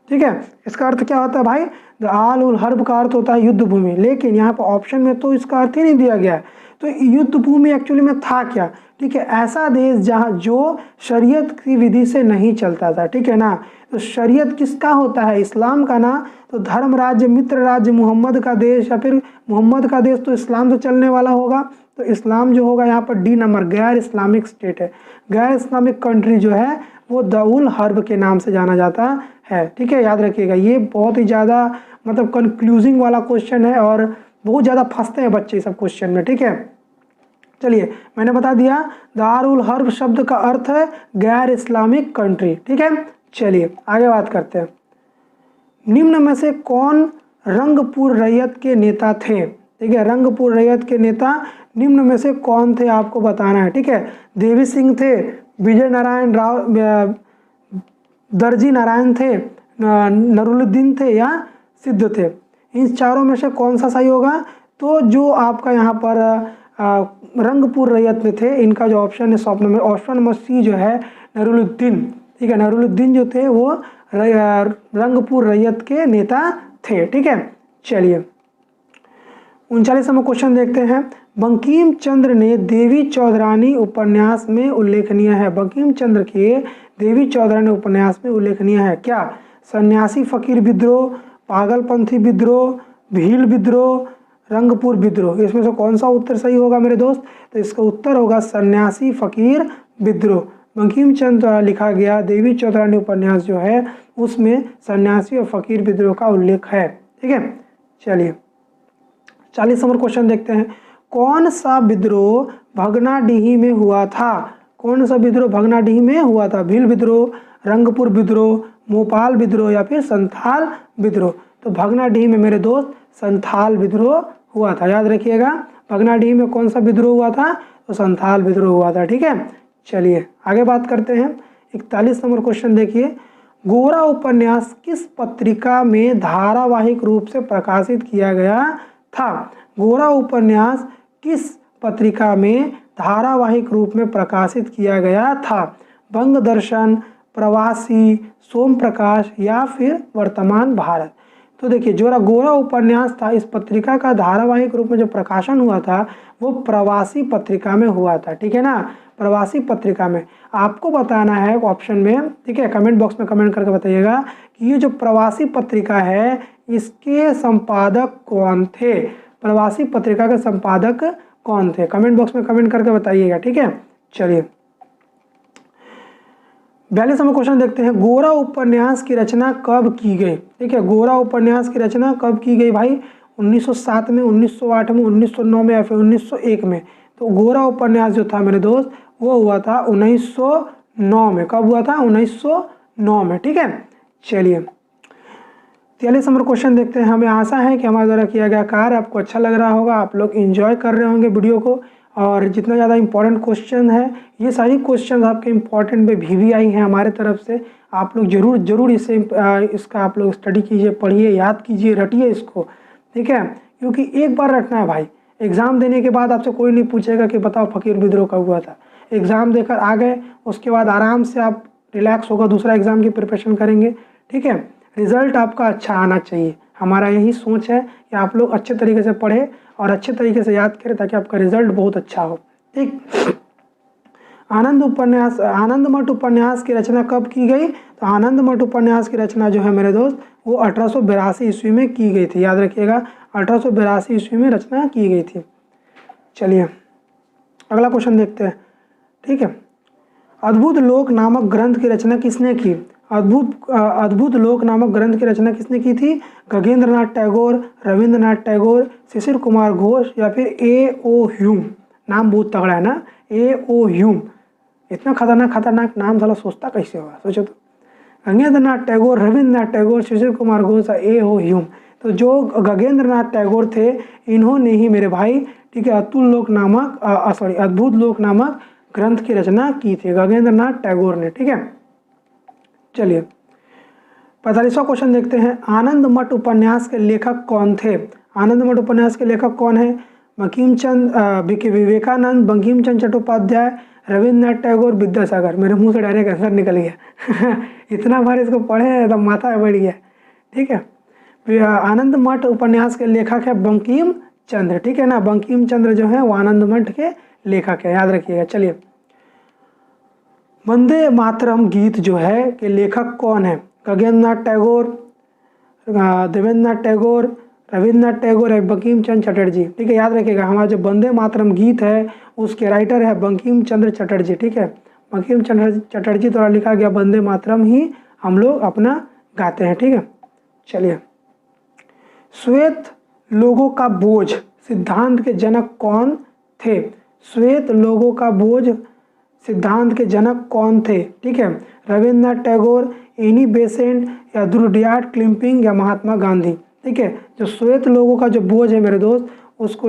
ठीक है, इसका अर्थ क्या होता है भाई, दार उल हर्ब का अर्थ होता है युद्ध भूमि, लेकिन यहाँ पर ऑप्शन में तो इसका अर्थ ही नहीं दिया गया है। तो युद्ध भूमि एक्चुअली में था क्या, ठीक है, ऐसा देश जहाँ जो शरीयत की विधि से नहीं चलता था। ठीक है ना, तो शरीयत किसका होता है, इस्लाम का ना। तो धर्म राज्य, मित्र राज्य, मोहम्मद का देश या फिर मोहम्मद का देश, तो इस्लाम से चलने वाला होगा। तो इस्लाम जो होगा यहाँ पर डी नंबर, गैर इस्लामिक स्टेट है, गैर इस्लामिक कंट्री जो है वो द उल हर्ब के नाम से जाना जाता है। ठीक है, याद रखिएगा, ये बहुत ही ज़्यादा मतलब कंक्लूजिंग वाला क्वेश्चन है और बहुत ज़्यादा फंसते हैं बच्चे सब क्वेश्चन में। ठीक है, चलिए मैंने बता दिया दारुल हर्ब शब्द का अर्थ है गैर इस्लामिक कंट्री। ठीक है, चलिए आगे बात करते हैं। निम्न में से कौन रंगपुर रैयत के नेता थे? ठीक है, रंगपुर रैयत के नेता निम्न में से कौन थे आपको बताना है। ठीक है, देवी सिंह थे, विजय नारायण राव, दर्जी नारायण थे, नरुलुद्दीन थे या सिद्ध थे। इन चारों में से कौन सा सही होगा? तो जो आपका यहाँ पर रंगपुर रैयत में थे, इनका जो ऑप्शन है ऑप्शन नंबर सी जो है नरुलुद्दीन। ठीक है, नरुलुद्दीन जो थे वो रंगपुर रैयत के नेता थे। ठीक है, चलिए 39वां क्वेश्चन देखते हैं। बंकिम चंद्र ने देवी चौधरानी उपन्यास में उल्लेखनीय है। बंकिम चंद्र के देवी चौधरानी उपन्यास में उल्लेखनीय है क्या? सन्यासी फकीर विद्रोह, पागलपंथी विद्रोह, भील विद्रोह, रंगपुर विद्रोह। इसमें से कौन सा उत्तर सही होगा मेरे दोस्त? तो इसका उत्तर होगा सन्यासी फकीर विद्रोह। बंकिम चंद्र द्वारा लिखा गया देवी चौधरानी उपन्यास जो है उसमें सन्यासी और फकीर विद्रोह का उल्लेख है। ठीक है, चलिए 40 नंबर क्वेश्चन देखते हैं। कौन सा विद्रोह भगनाडीही में हुआ था? कौन सा विद्रोह भगनाडीही में हुआ था? भील विद्रोह, रंगपुर विद्रोह, मोपाल विद्रोह या फिर संथाल विद्रोह। तो भगनाडीही में मेरे दोस्त संथाल विद्रोह हुआ था। याद रखिएगा, भगनाडीही में कौन सा विद्रोह हुआ था? तो संथाल विद्रोह हुआ था। ठीक है, चलिए आगे बात करते हैं। 41 नंबर क्वेश्चन देखिए। गोरा उपन्यास किस पत्रिका में धारावाहिक रूप से प्रकाशित किया गया था? गोरा उपन्यास किस पत्रिका में धारावाहिक रूप में प्रकाशित किया गया था? बंग दर्शन, प्रवासी, सोम प्रकाश या फिर वर्तमान भारत। तो देखिए जो गोरा उपन्यास था, इस पत्रिका का धारावाहिक रूप में जो प्रकाशन हुआ था वो प्रवासी पत्रिका में हुआ था। ठीक है ना, प्रवासी पत्रिका में। आपको बताना है ऑप्शन में, ठीक है, कमेंट बॉक्स में कमेंट करके बताइएगा कि ये जो प्रवासी पत्रिका है इसके संपादक कौन थे? प्रवासी पत्रिका के संपादक कौन थे? कमेंट बॉक्स में कमेंट करके बताइएगा। ठीक है, चलिए 42 नंबर क्वेश्चन देखते हैं। गोरा उपन्यास की रचना कब की गई? ठीक है, गोरा उपन्यास की रचना कब की गई भाई? 1907 में, 1908 में, 1909 में या फिर 1901 में। तो गोरा उपन्यास जो था मेरे दोस्त वो हुआ था 1909 में। कब हुआ था? 1909 में। ठीक है, चलिए 43 नंबर क्वेश्चन देखते हैं। हमें आशा है कि हमारे द्वारा किया गया कार्य आपको अच्छा लग रहा होगा, आप लोग एंजॉय कर रहे होंगे वीडियो को। और जितना ज़्यादा इंपॉर्टेंट क्वेश्चन है, ये सारी क्वेश्चन आपके इंपॉर्टेंट में भी आई हैं हमारे तरफ से। आप लोग जरूर इसका आप लोग स्टडी कीजिए, पढ़िए, याद कीजिए, रटिए इसको। ठीक है, क्योंकि एक बार रटना है भाई। एग्ज़ाम देने के बाद आपसे कोई नहीं पूछेगा कि बताओ फकीर विद्रोह कब हुआ था। एग्ज़ाम देकर आ गए, उसके बाद आराम से आप रिलैक्स होगा, दूसरा एग्ज़ाम की प्रिपरेशन करेंगे। ठीक है, रिज़ल्ट आपका अच्छा आना चाहिए। हमारा यही सोच है कि आप लोग अच्छे तरीके से पढ़ें और अच्छे तरीके से याद करें ताकि आपका रिजल्ट बहुत अच्छा हो। ठीक, आनंद मठ उपन्यास की रचना कब की गई? तो आनंद मठ उपन्यास की रचना जो है मेरे दोस्त वो 1882 ईस्वी में की गई थी। याद रखिएगा, 1882 ईस्वी में रचना की गई थी। चलिए अगला क्वेश्चन देखते हैं। ठीक है, अद्भुत लोक नामक ग्रंथ की रचना किसने की? अद्भुत लोक नामक ग्रंथ की रचना किसने की थी? गगनेंद्रनाथ टैगोर, रविंद्रनाथ टैगोर, शिशिर कुमार घोष या फिर A.O. ह्यूम। नाम बहुत तगड़ा है ना, A.O. ह्यूम। इतना खतरनाक नाम साला सोचता कैसे होगा, सोचो तो। गगनेंद्रनाथ टैगोर, रविंद्रनाथ टैगोर, शिशिर कुमार घोष, A.O. ह्यूम। तो जो गगनेंद्रनाथ टैगोर थे इन्होंने ही मेरे भाई, ठीक है, अद्भुत लोक नामक ग्रंथ की रचना की थी, गगनेंद्रनाथ टैगोर ने। ठीक है, चलिए 45वां क्वेश्चन देखते हैं। आनंद मठ उपन्यास के लेखक कौन थे? आनंद मठ उपन्यास के लेखक कौन है? विवेकानंद, बंकिम चंद्र चट्टोपाध्याय, रविंद्रनाथ टैगोर, विद्यासागर। मेरे मुंह से डायरेक्ट आंसर निकल गया इतना बार इसको पढ़े तो माथा बढ़ गया। ठीक है, आनंद मठ उपन्यास के लेखक है बंकिम चंद्र। ठीक है ना, बंकिम चंद्र जो है वो आनंद मठ के लेखक है, याद रखिएगा। चलिए वंदे मातरम गीत जो है के लेखक कौन है? गगनेंद्रनाथ टैगोर, देवेंद्रनाथ टैगोर, रविंद्रनाथ टैगोर है बंकिम चंद्र चटर्जी। ठीक है, याद रखिएगा, हमारा जो वंदे मातरम गीत है उसके राइटर है बंकिम चंद्र चटर्जी। ठीक है, बंकिम चटर्जी द्वारा लिखा गया वंदे मातरम ही हम लोग अपना गाते हैं। ठीक है, चलिए। श्वेत लोगों का बोझ सिद्धांत के जनक कौन थे? श्वेत लोगों का बोझ सिद्धांत के जनक कौन थे? ठीक है, रविन्द्रनाथ टैगोर, एनी बेसेंट या रुडयार्ड किपलिंग या महात्मा गांधी। ठीक है, जो श्वेत लोगों का जो बोझ है मेरे दोस्त, उसको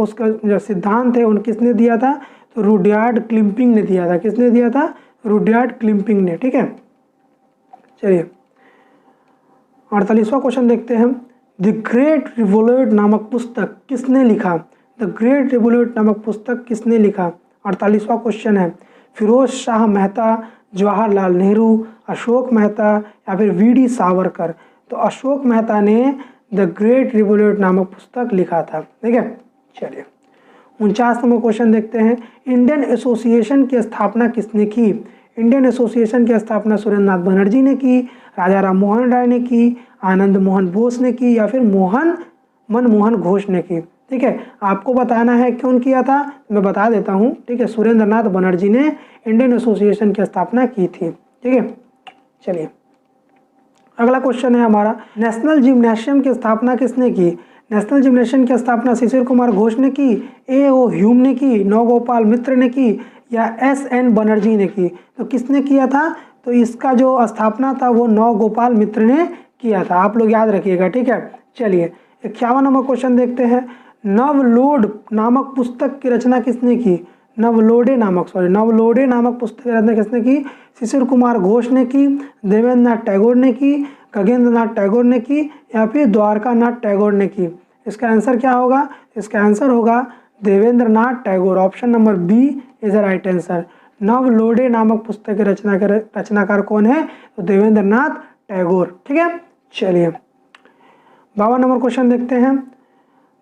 उसका जो सिद्धांत है उन किसने दिया था? तो रुडयार्ड किपलिंग ने दिया था। किसने दिया था? रुडयार्ड किपलिंग ने। ठीक है, चलिए 48वां क्वेश्चन देखते हैं। द ग्रेट रिवोल्यूट नामक पुस्तक किसने लिखा? द ग्रेट रिवोल्यूट नामक पुस्तक किसने लिखा? 48वां क्वेश्चन है। फिरोज शाह मेहता, जवाहरलाल नेहरू, अशोक मेहता या फिर वीडी सावरकर। तो अशोक मेहता ने द ग्रेट रिवोल्यूट नामक पुस्तक लिखा था। ठीक है, चलिए 49 नंबर क्वेश्चन देखते हैं। इंडियन एसोसिएशन की स्थापना किसने की? इंडियन एसोसिएशन की स्थापना सुरेंद्रनाथ बनर्जी ने की, राजा राम मोहन राय ने की, आनंद मोहन बोस ने की या फिर मनमोहन घोष ने की। ठीक है, आपको बताना है कौन किया था, मैं बता देता हूँ। ठीक है, सुरेंद्रनाथ बनर्जी ने इंडियन एसोसिएशन की स्थापना की थी। ठीक है, चलिए अगला क्वेश्चन है हमारा। नेशनल जिम्नेशियम की स्थापना किसने की? नेशनल जिम्नेशियम की स्थापना शिशिर कुमार घोष ने की, A.O. ह्यूम ने की, नवगोपाल मित्र ने की या S.N. बनर्जी ने की? तो किसने किया था? तो इसका जो स्थापना था वो नवगोपाल मित्र ने किया था। आप लोग याद रखिएगा। ठीक है, चलिए 51 नंबर क्वेश्चन देखते हैं। नवलोड नामक पुस्तक की रचना किसने की? नवलोडे नामक पुस्तक की रचना किसने की? शिशिर कुमार घोष ने की, देवेंद्रनाथ टैगोर ने की, खगेंद्रनाथ टैगोर ने की या फिर द्वारकानाथ टैगोर ने की? इसका आंसर क्या होगा? इसका आंसर होगा Devendranath Tagore. Option number B is the right answer. नवलोडे नामक पुस्तक के रचनाकार कौन है? तो देवेंद्रनाथ टैगोर। ठीक है, चलिए 52 नंबर क्वेश्चन देखते हैं।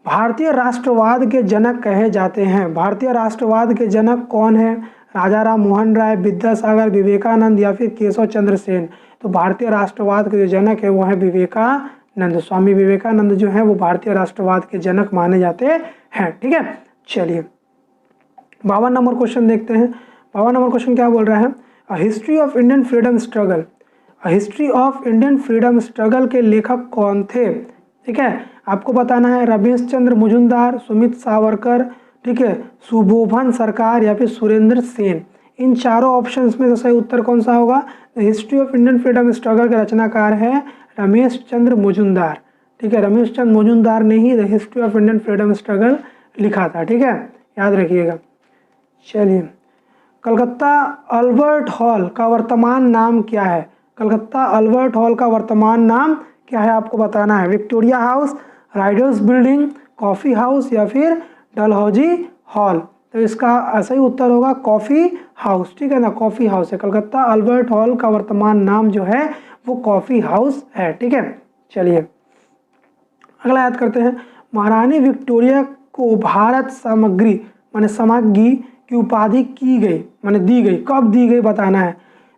भारतीय राष्ट्रवाद के जनक कहे जाते हैं। भारतीय राष्ट्रवाद के जनक कौन है? राजा राम मोहन राय, विद्यासागर, विवेकानंद या फिर केशव चंद्र सेन? तो भारतीय राष्ट्रवाद के जो जनक है वो है विवेकानंद। स्वामी विवेकानंद जो है वो भारतीय राष्ट्रवाद के जनक माने जाते हैं। ठीक है, चलिए 52 नंबर क्वेश्चन देखते हैं। 52 नंबर क्वेश्चन क्या बोल रहा है? A history of Indian freedom struggle. A history of Indian freedom struggle के लेखक कौन थे? ठीक है, आपको बताना है रमेश चंद्र मजुमदार, सुमित सावरकर, ठीक है, सुबोधन सरकार या फिर सुरेंद्र सेन। इन चारों ऑप्शंस में से सही उत्तर कौन सा होगा? History of Indian freedom struggle के रचनाकार है रमेश चंद्र मजुमदार। ठीक है, रमेश चंद्र मजुमदार ने ही the history of Indian freedom struggle लिखा था। ठीक है, याद रखिएगा। चलिए कलकत्ता अल्बर्ट हॉल का वर्तमान नाम क्या है? कलकत्ता अल्बर्ट हॉल का वर्तमान नाम क्या है आपको बताना है। Victoria house, Riders building, coffee house या फिर डलहौजी हॉल? तो इसका सही उत्तर होगा कॉफ़ी हाउस। ठीक है ना, कॉफ़ी हाउस है। कलकत्ता अल्बर्ट हॉल का वर्तमान नाम जो है वो कॉफ़ी हाउस है। ठीक है, चलिए अगला याद करते हैं। महारानी विक्टोरिया को भारत सामग्री माने समाग्गी की उपाधि की गई माने दी गई, कब दी गई बताना है।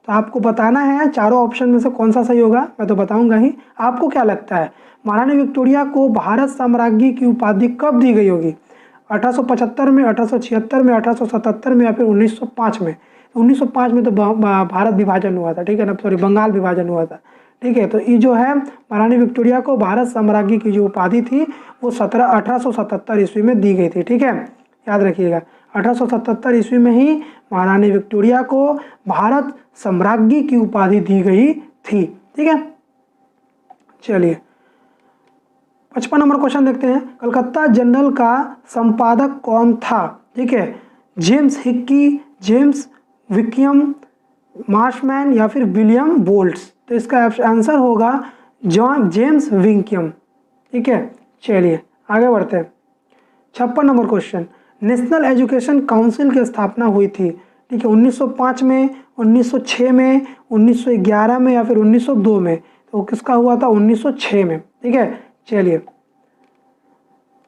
तो आपको बताना है चारों ऑप्शन में से कौन सा सही होगा, मैं तो बताऊंगा ही। आपको क्या लगता है महारानी विक्टोरिया को भारत साम्राज्ञी की उपाधि कब दी गई होगी? 1875 में, 1876 में, 1877 में या फिर 1905 में? 1905 में तो भारत विभाजन हुआ था। ठीक है ना, सॉरी बंगाल विभाजन हुआ था। ठीक है, तो ये जो है महारानी विक्टोरिया को भारत साम्राज्ञी की जो उपाधि थी वो 1877 ईस्वी में दी गई थी। ठीक है, याद रखिएगा 1877 ईस्वी में ही महारानी विक्टोरिया को भारत साम्राज्ञी की उपाधि दी गई थी। ठीक है, चलिए 55 नंबर क्वेश्चन देखते हैं। कलकत्ता जनरल का संपादक कौन था? ठीक है, जेम्स हिक्की, जेम्स विकियम, मार्शमैन या फिर विलियम बोल्ट्स? तो इसका आंसर होगा जेम्स विकियम। ठीक है, चलिए आगे बढ़ते हैं। 56 number question. National education council की स्थापना हुई थी। ठीक है, 1905 में, 1906 में, 1911 में या फिर 1902 में? तो किसका हुआ था? 1906 में। ठीक है, चलिए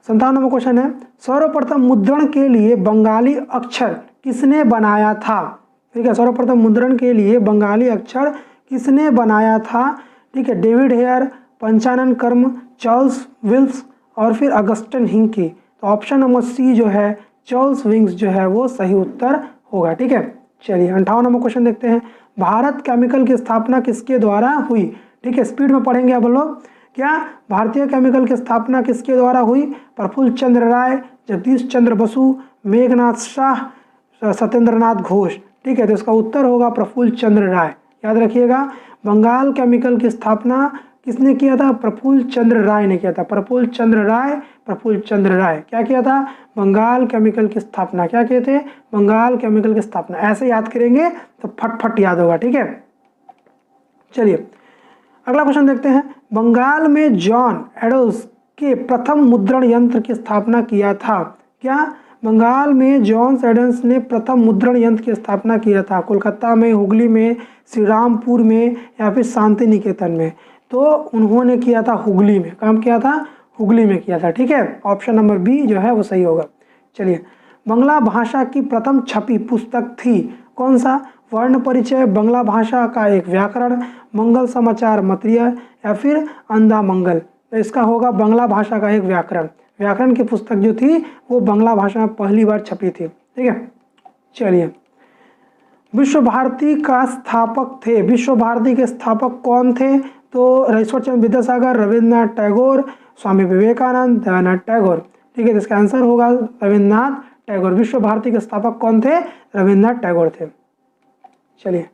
57 नंबर क्वेश्चन है। सर्वप्रथम मुद्रण के लिए बंगाली अक्षर किसने बनाया था? ठीक है, सर्वप्रथम मुद्रण के लिए बंगाली अक्षर किसने बनाया था? ठीक है, डेविड हेयर, पंचानन कर्म, चार्ल्स विल्स और फिर अगस्टन हिंकी? तो ऑप्शन नंबर सी जो है चार्ल्स विंग्स जो है वो सही उत्तर होगा। ठीक है, चलिए 58 नंबर क्वेश्चन देखते हैं। भारत केमिकल की स्थापना किसके द्वारा हुई? ठीक है, स्पीड में पढ़ेंगे अब लोग। क्या भारतीय केमिकल की स्थापना किसके द्वारा हुई? प्रफुल्ल चंद्र राय, जगदीश चंद्र बसु, मेघनाथ शाह, सत्येंद्रनाथ घोष। ठीक है, तो इसका उत्तर होगा प्रफुल्ल चंद्र राय। याद रखिएगा, बंगाल केमिकल की स्थापना किसने किया था? प्रफुल्ल चंद्र राय ने किया था। प्रफुल्ल चंद्र राय, प्रफुल्ल चंद्र राय क्या किया था? बंगाल केमिकल की स्थापना। क्या किए थे? बंगाल केमिकल की स्थापना। ऐसे याद करेंगे तो फट याद होगा। ठीक है, चलिए अगला क्वेश्चन देखते हैं। बंगाल में जॉन एडोस के प्रथम मुद्रण यंत्र की स्थापना किया था। क्या बंगाल में जॉन एडम्स ने प्रथम मुद्रण यंत्र की स्थापना किया था? कोलकाता में, हुगली में, श्री रामपुर में या फिर शांति निकेतन में? तो उन्होंने किया था हुगली में। काम किया था हुगली में किया था। ठीक है, ऑप्शन नंबर बी जो है वो सही होगा। चलिए, बांग्ला भाषा की प्रथम छपी पुस्तक थी कौन सा? वर्ण परिचय, बांग्ला भाषा का एक व्याकरण, मंगल समाचार मत्रिय या फिर अंधा मंगल? तो इसका होगा बांग्ला भाषा का एक व्याकरण। व्याकरण की पुस्तक जो थी वो बांग्ला भाषा में पहली बार छपी थी। ठीक है, चलिए विश्व भारती का स्थापक थे। विश्व भारती के स्थापक कौन थे? तो ईश्वरचंद्र विद्यासागर, रविन्द्रनाथ टैगोर, स्वामी विवेकानंद, दयानंद टैगोर। ठीक है, तो इसका आंसर होगा रविन्द्रनाथ टैगोर। विश्व भारती के स्थापक कौन थे? रविन्द्रनाथ टैगोर थे। चलिए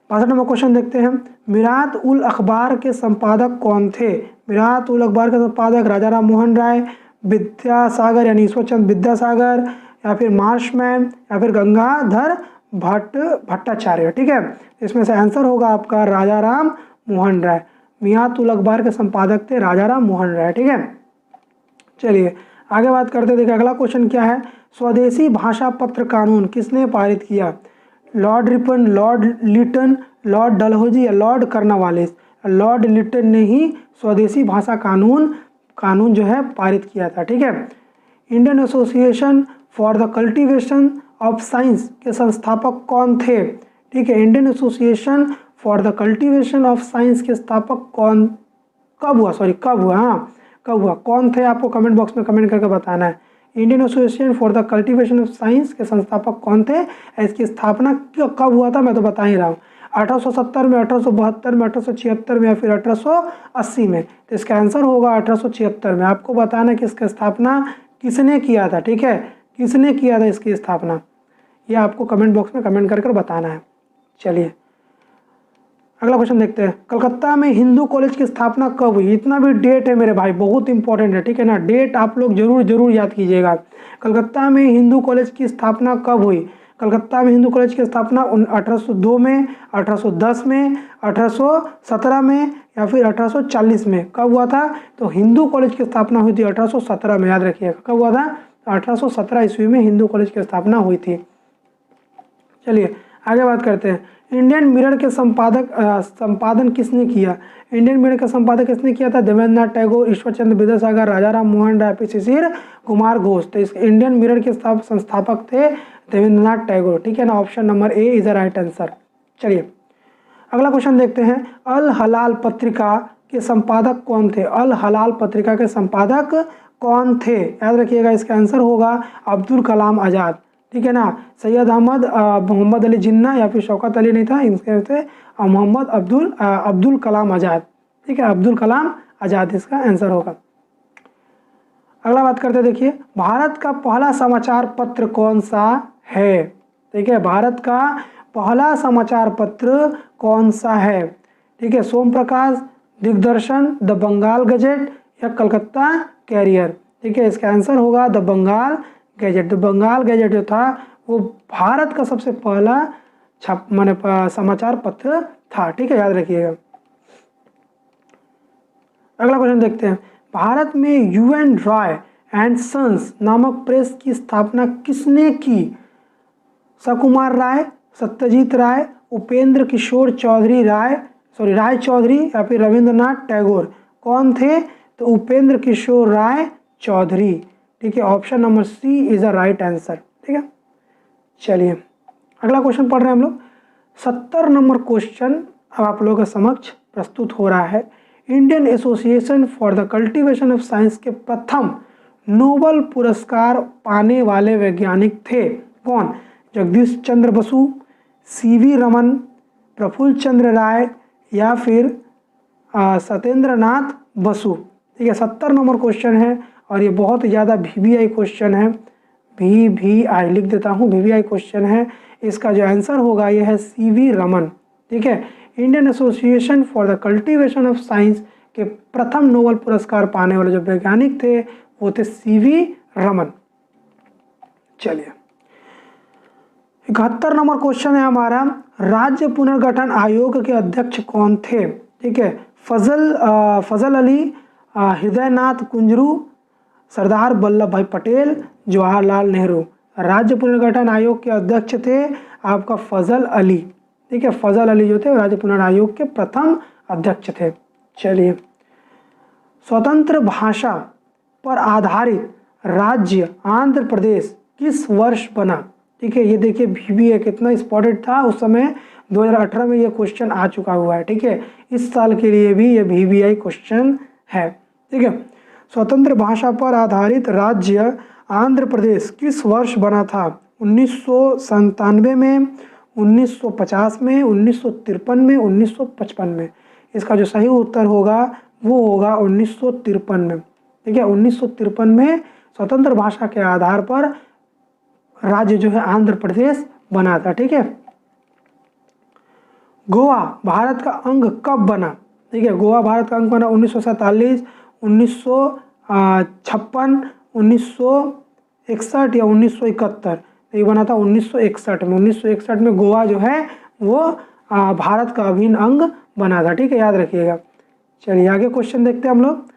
62 नंबर क्वेश्चन देखते हैं। मिरात उल अखबार के संपादक कौन थे? मिरात उल अखबार के संपादक राजा राम मोहन राय, विद्यासागर यानी ईश्वरचंद्र विद्यासागर या फिर मार्शमैन या फिर गंगाधर भट्टाचार्य। ठीक है, इसमें से आंसर होगा आपका राजा राम मोहन राय। मिरात उल अखबार के संपादक थे राजा राम मोहन राय। ठीक है, चलिए आगे बात करते देखिए अगला क्वेश्चन क्या है। स्वदेशी भाषा पत्र कानून किसने पारित किया? Lord Ripon, Lord Lytton, Lord Dalhousie या लॉर्ड कर्नवालिस? लॉर्ड लिटन ने ही स्वदेशी भाषा कानून जो है पारित किया था। ठीक है, Indian association for the cultivation of science के संस्थापक कौन थे? ठीक है, Indian association for the cultivation of science के स्थापक कब हुआ कौन थे? आपको कमेंट बॉक्स में कमेंट करके बताना है। Indian association for the cultivation of science के संस्थापक कौन थे? इसकी स्थापना कब हुआ था मैं तो बता ही रहा हूँ। 1870 में, 1872 में, 1876 में या फिर 1880 में? तो इसका आंसर होगा 1876 में। आपको बताना है कि इसकी स्थापना किसने किया था। ठीक है, किसने किया था इसकी स्थापना, ये आपको कमेंट बॉक्स में कमेंट कर बताना है। चलिए अगला क्वेश्चन देखते हैं। कलकत्ता में हिंदू कॉलेज की स्थापना कब हुई? इतना भी डेट है मेरे भाई, बहुत इंपॉर्टेंट है। ठीक है ना, डेट आप लोग जरूर याद कीजिएगा। कलकत्ता में हिंदू कॉलेज की स्थापना कब हुई? कलकत्ता में हिंदू कॉलेज की स्थापना 1802 में, 1810 में, 1817 में या फिर 1840 में? कब हुआ था? तो हिंदू कॉलेज की स्थापना हुई थी 1817 में। याद रखिएगा कब हुआ था? 1817 ईस्वी में हिंदू कॉलेज की स्थापना हुई थी। चलिए आगे बात करते हैं। इंडियन मिरर के संपादन किसने किया? इंडियन मिरर का संपादक किसने किया था? देवेंद्रनाथ टैगोर, ईश्वरचंद्र विद्यासागर, राजा राम मोहन राय, शिशिर कुमार घोष। तो इस इंडियन मिरर के संस्थापक थे देवेंद्रनाथ टैगोर। ठीक है ना, option number A is the right answer. चलिए अगला क्वेश्चन देखते हैं। अल हलाल पत्रिका के संपादक कौन थे? अल हलाल पत्रिका के संपादक कौन थे? याद रखिएगा इसका आंसर होगा अब्दुल कलाम आज़ाद। ठीक है ना, सैयद अहमद मोहम्मद अली जिन्ना या फिर शौकत अली नहीं था, इनके थे मोहम्मद अब्दुल कलाम आज़ाद। ठीक है, अब्दुल कलाम आज़ाद इसका आंसर होगा। अगला बात करते देखिए, भारत का पहला समाचार पत्र कौन सा है? ठीक है, भारत का पहला समाचार पत्र कौन सा है? ठीक है, सोम प्रकाश, दिग्दर्शन, द बंगाल गजेट या कलकत्ता कैरियर? ठीक है, इसका आंसर होगा the Bengal Gazette. The Bengal Gazette जो था वो भारत का सबसे पहला समाचार पत्र था। ठीक है, याद रखिएगा। अगला क्वेश्चन देखते हैं। भारत में UN रॉय एंड सन्स नामक प्रेस की स्थापना किसने की? सकुमार राय, सत्यजीत राय, उपेंद्र किशोर चौधरी राय चौधरी या फिर रविंद्रनाथ टैगोर? कौन थे? तो उपेंद्र किशोर राय चौधरी। ठीक है, option number C is the right answer. ठीक है, चलिए अगला क्वेश्चन पढ़ रहे हैं हम लोग। 70 नंबर क्वेश्चन अब आप लोगों के समक्ष प्रस्तुत हो रहा है। Indian association for the cultivation of science के प्रथम नोबेल पुरस्कार पाने वाले वैज्ञानिक थे कौन? जगदीश चंद्र बसु, सीवी रमन, प्रफुल्ल चंद्र राय या फिर सत्येंद्र नाथ बसु। ठीक है, 70 नंबर क्वेश्चन है और ये बहुत ज़्यादा VVI क्वेश्चन है। VVI लिख देता हूँ, VVI क्वेश्चन है। इसका जो आंसर होगा ये है सीवी रमन। ठीक है, Indian association for the cultivation of science के प्रथम नोबेल पुरस्कार पाने वाले जो वैज्ञानिक थे वो थे सीवी रमन। चलिए, 71 नंबर क्वेश्चन है हमारा, राज्य पुनर्गठन आयोग के अध्यक्ष कौन थे? ठीक है, फजल अली, हृदयनाथ कुंजरू, सरदार वल्लभ भाई पटेल, जवाहरलाल नेहरू। राज्य पुनर्गठन आयोग के अध्यक्ष थे आपका फजल अली। ठीक है, फजल अली जो थे राज्य पुनर्गठन आयोग के प्रथम अध्यक्ष थे। चलिए, स्वतंत्र भाषा पर आधारित राज्य आंध्र प्रदेश किस वर्ष बना? ठीक है, ये देखिए VVI कितना इंपॉर्टेंट था उस समय, 2018 में ये क्वेश्चन आ चुका हुआ है। ठीक है, इस साल के लिए भी ये VVI क्वेश्चन है। ठीक है, स्वतंत्र भाषा पर आधारित राज्य आंध्र प्रदेश किस वर्ष बना था? 1997 में, 1950 में, 1953 में, 1955 में। इसका जो सही उत्तर होगा वो होगा 1953 में। ठीक है, 1953 में स्वतंत्र भाषा के आधार पर राज्य जो है आंध्र प्रदेश बना था। ठीक है, गोवा भारत का अंग कब बना? ठीक है, गोवा भारत का अंग बना 1947, 1956, 1961 या 1971। तो ये बना था 1961 में। 1961 में गोवा जो है वो भारत का अभिन्न अंग बना था। ठीक है, याद रखिएगा। चलिए आगे क्वेश्चन देखते हैं हम लोग।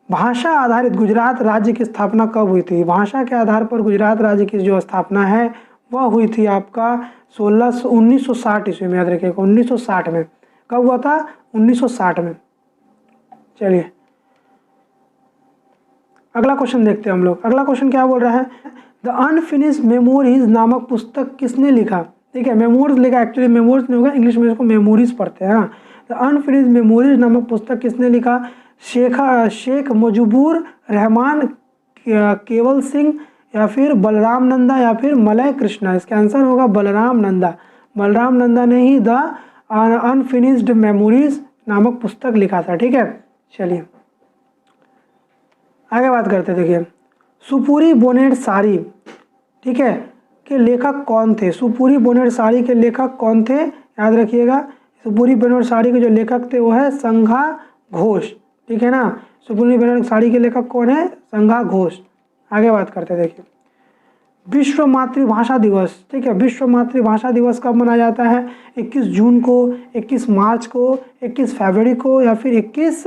भाषा आधारित गुजरात राज्य की स्थापना कब हुई थी? भाषा के आधार पर गुजरात राज्य की जो स्थापना है वह हुई थी आपका 1960 ईस्वी में। याद रखिएगा 1960 में। कब हुआ था? 1960 में। चलिए अगला क्वेश्चन देखते हैं हम लोग। अगला क्वेश्चन क्या बोल रहा है? द अनफिनिश्ड मेमोरीज नामक पुस्तक किसने लिखा? ठीक है, मेमोरीज लिखा, एक्चुअली मेमोरीज नहीं होगा, इंग्लिश में इसको मेमोरीज पढ़ते हैं। द अनफिनिश्ड मेमोरीज नामक पुस्तक किसने लिखा? शेख मुजीबुर रहमान, केवल सिंह या फिर बलराम नंदा या फिर मलय कृष्णा। इसका आंसर होगा बलराम नंदा। बलराम नंदा ने ही द अनफिनिश्ड मेमोरीज नामक पुस्तक लिखा था। ठीक है, चलिए आगे बात करते। देखिए, सुपुरी बोनेट साड़ी, ठीक है, के लेखक कौन थे? सुपुरी बोनेट साड़ी के लेखक कौन थे? याद रखिएगा, सुपुरी बोनेट साड़ी के जो लेखक थे वो है संघा घोष। ठीक है ना, सुपुरी बोनेट साड़ी के लेखक कौन है? संघा घोष। आगे बात करते हैं। देखिए, विश्व मातृभाषा दिवस, ठीक है, विश्व मातृभाषा दिवस कब मनाया जाता है? 21 जून को, 21 मार्च को, 21 फरवरी को या फिर 21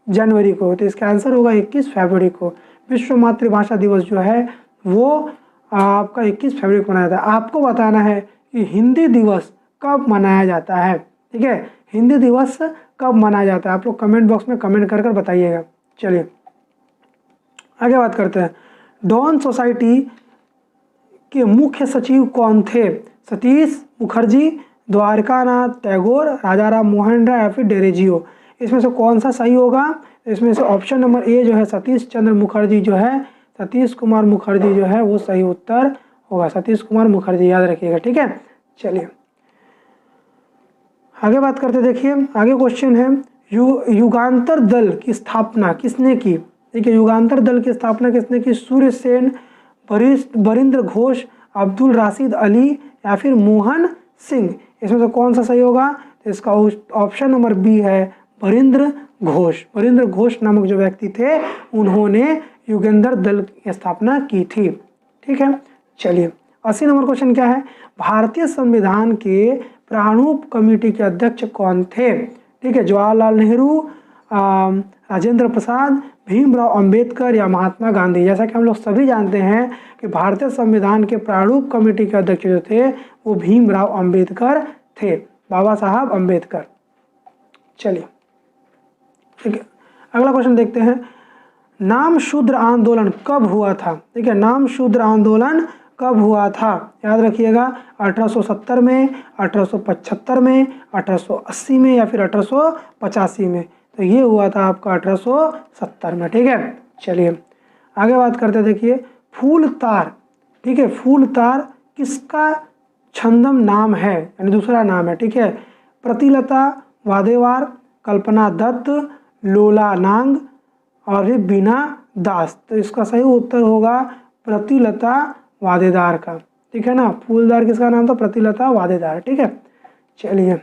जनवरी को। तो इसका आंसर होगा 21 फरवरी को। विश्व मातृभाषा दिवस जो है वो आपका 21 फरवरी को मनाया जाता है। आपको बताना है कि हिंदी दिवस कब मनाया जाता है। ठीक है, हिंदी दिवस कब मनाया जाता है? आप लोग कमेंट बॉक्स में कमेंट कर बताइएगा। चलिए आगे बात करते हैं। डॉन सोसाइटी के मुख्य सचिव कौन थे? सतीश मुखर्जी, द्वारकानाथ टैगोर, राजा राम मोहन राय या फिर डेरेजियो। इसमें से कौन सा सही होगा? इसमें से ऑप्शन नंबर ए जो है सतीश चंद्र मुखर्जी जो है, सतीश कुमार मुखर्जी जो है वो सही उत्तर होगा। सतीश कुमार मुखर्जी, याद रखिएगा। ठीक है, चलिए आगे बात करते। देखिए आगे क्वेश्चन है, युगांतर दल की स्थापना किसने की? ठीक है, युगांतर दल की स्थापना किसने की? सूर्य सेन, बरिंद्र घोष, अब्दुल राशिद अली या फिर मोहन सिंह। इसमें से कौन सा सही होगा? तो इसका ऑप्शन नंबर बी है बरिंद्र घोष। बरिंद्र घोष नामक जो व्यक्ति थे उन्होंने युगेंद्र दल की स्थापना की थी। ठीक है, चलिए 80 नंबर क्वेश्चन क्या है? भारतीय संविधान के प्रारूप कमेटी के अध्यक्ष कौन थे? ठीक है, जवाहरलाल नेहरू, राजेंद्र प्रसाद, भीमराव अंबेडकर या महात्मा गांधी। जैसा कि हम लोग सभी जानते हैं कि भारतीय संविधान के प्रारूप कमेटी के अध्यक्ष जो थे वो भीमराव अंबेडकर थे, बाबा साहब अंबेडकर। चलिए ठीक है, अगला क्वेश्चन देखते हैं। नाम शूद्र आंदोलन कब हुआ था? ठीक है, नाम शूद्र आंदोलन कब हुआ था? याद रखिएगा 1870 में, 1875 में, 1880 में या फिर 1885 में। तो ये हुआ था आपका 1870 में। ठीक है, चलिए आगे बात करते हैं। देखिए, फूल तार, ठीक है, फूल तार किसका छंदम नाम है, यानी दूसरा नाम है, ठीक है। प्रतिलता वादेवार, कल्पना दत्त, लोला नांग और ये बीना दास। तो इसका सही उत्तर होगा प्रतिलता वादेदार का, ठीक है ना। फूलदार किसका नाम था, प्रतिलता वादेदार, ठीक है। चलिए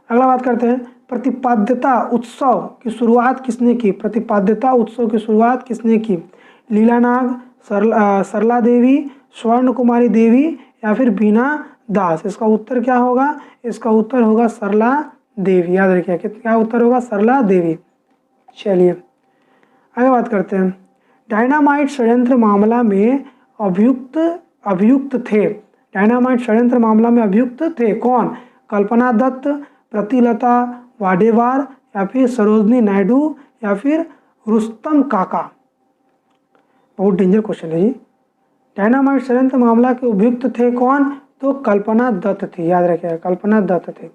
अगला बात करते हैं, प्रतिपाद्यता उत्सव की शुरुआत किसने की। प्रतिपाद्यता उत्सव की शुरुआत किसने की। लीलानाग, सरला देवी, स्वर्ण कुमारी देवी या फिर बीना दास। इसका उत्तर क्या होगा, इसका उत्तर होगा सरला देवी, याद रखिए क्या उत्तर होगा, सरला देवी। चलिए आगे बात करते हैं, डायनामाइट षड्यंत्र मामला में अभियुक्त थे। डायनामाइट षड्यंत्र मामला में अभियुक्त थे कौन, कल्पना दत्त, प्रतिलता वाडेवार या फिर सरोजनी नायडू या फिर रुस्तम काका। बहुत डेंजर क्वेश्चन है जी। डायनामाइट षड्यंत्र मामला के अभियुक्त थे कौन, तो कल्पना दत्त थी, याद रखिएगा कल्पना दत्त थे।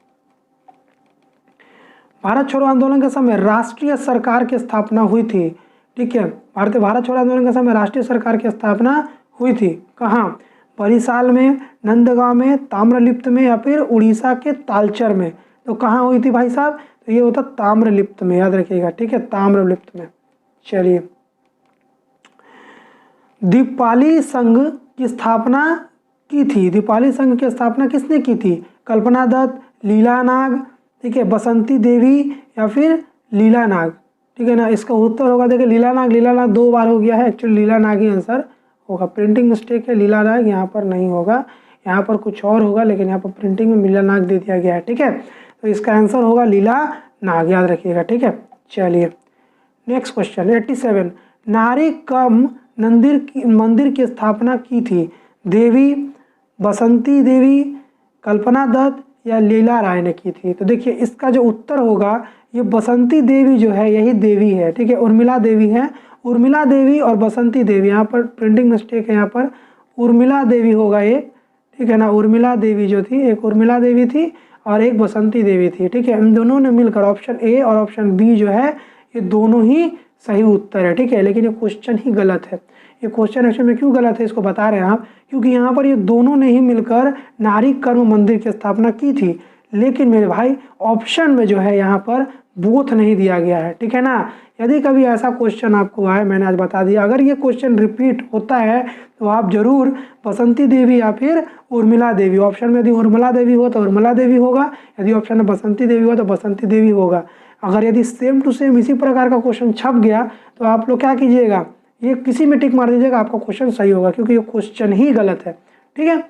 भारत छोड़ो आंदोलन के समय राष्ट्रीय सरकार की स्थापना हुई थी, ठीक है। भारत छोड़ो आंदोलन के समय राष्ट्रीय सरकार की स्थापना हुई थी कहाँ, बरिसाल में, नंदगांव में, ताम्रलिप्त में या फिर उड़ीसा के तालचर में। तो कहाँ हुई थी भाई साहब, तो ये होता ताम्रलिप्त में, याद रखिएगा, ठीक है, ताम्रलिप्त में। चलिए दीपाली संघ की स्थापना की थी, दीपाली संघ की स्थापना किसने की थी, कल्पना दत्त, लीला नाग, ठीक है, बसंती देवी या फिर लीला नाग, ठीक है ना। इसका उत्तर होगा, देखिए लीला नाग 2 बार हो गया है, एक्चुअली लीला नाग ही आंसर होगा, प्रिंटिंग मिस्टेक है, लीला नाग यहाँ पर नहीं होगा, यहाँ पर कुछ और होगा, लेकिन यहाँ पर प्रिंटिंग में लीला नाग दे दिया गया है, ठीक है। तो इसका आंसर होगा लीला नाग, याद रखिएगा, ठीक है। चलिए नेक्स्ट क्वेश्चन 87, नारी कम मंदिर की स्थापना की थी, देवी बसंती देवी, कल्पना दत्त या लीला राय ने की थी। तो देखिए इसका जो उत्तर होगा, ये बसंती देवी जो है यही देवी है, ठीक है, उर्मिला देवी है, उर्मिला देवी और बसंती देवी, यहाँ पर प्रिंटिंग मिस्टेक है, यहाँ पर उर्मिला देवी होगा ये, ठीक है ना। उर्मिला देवी जो थी, एक उर्मिला देवी थी और एक बसंती देवी थी, ठीक है। इन दोनों ने मिलकर ऑप्शन ए और ऑप्शन बी जो है ये दोनों ही सही उत्तर है, ठीक है। लेकिन ये क्वेश्चन ही गलत है, ये क्वेश्चन एक्चुअली में क्यों गलत है इसको बता रहे हैं आप, क्योंकि यहाँ पर ये दोनों ने ही मिलकर नारी कर्म मंदिर की स्थापना की थी, लेकिन मेरे भाई ऑप्शन में जो है यहाँ पर बोथ नहीं दिया गया है, ठीक है ना। यदि कभी ऐसा क्वेश्चन आपको आए, मैंने आज बता दिया, अगर ये क्वेश्चन रिपीट होता है तो आप जरूर बसंती देवी या फिर उर्मिला देवी, ऑप्शन में यदि उर्मिला देवी हो तो उर्मिला देवी होगा, यदि ऑप्शन में बसंती देवी हो तो बसंती देवी होगा। अगर यदि सेम टू सेम इसी प्रकार का क्वेश्चन छप गया तो आप लोग क्या कीजिएगा, ये किसी में टिक मार दीजिएगा, आपका क्वेश्चन सही होगा, क्योंकि ये क्वेश्चन ही गलत है, ठीक है।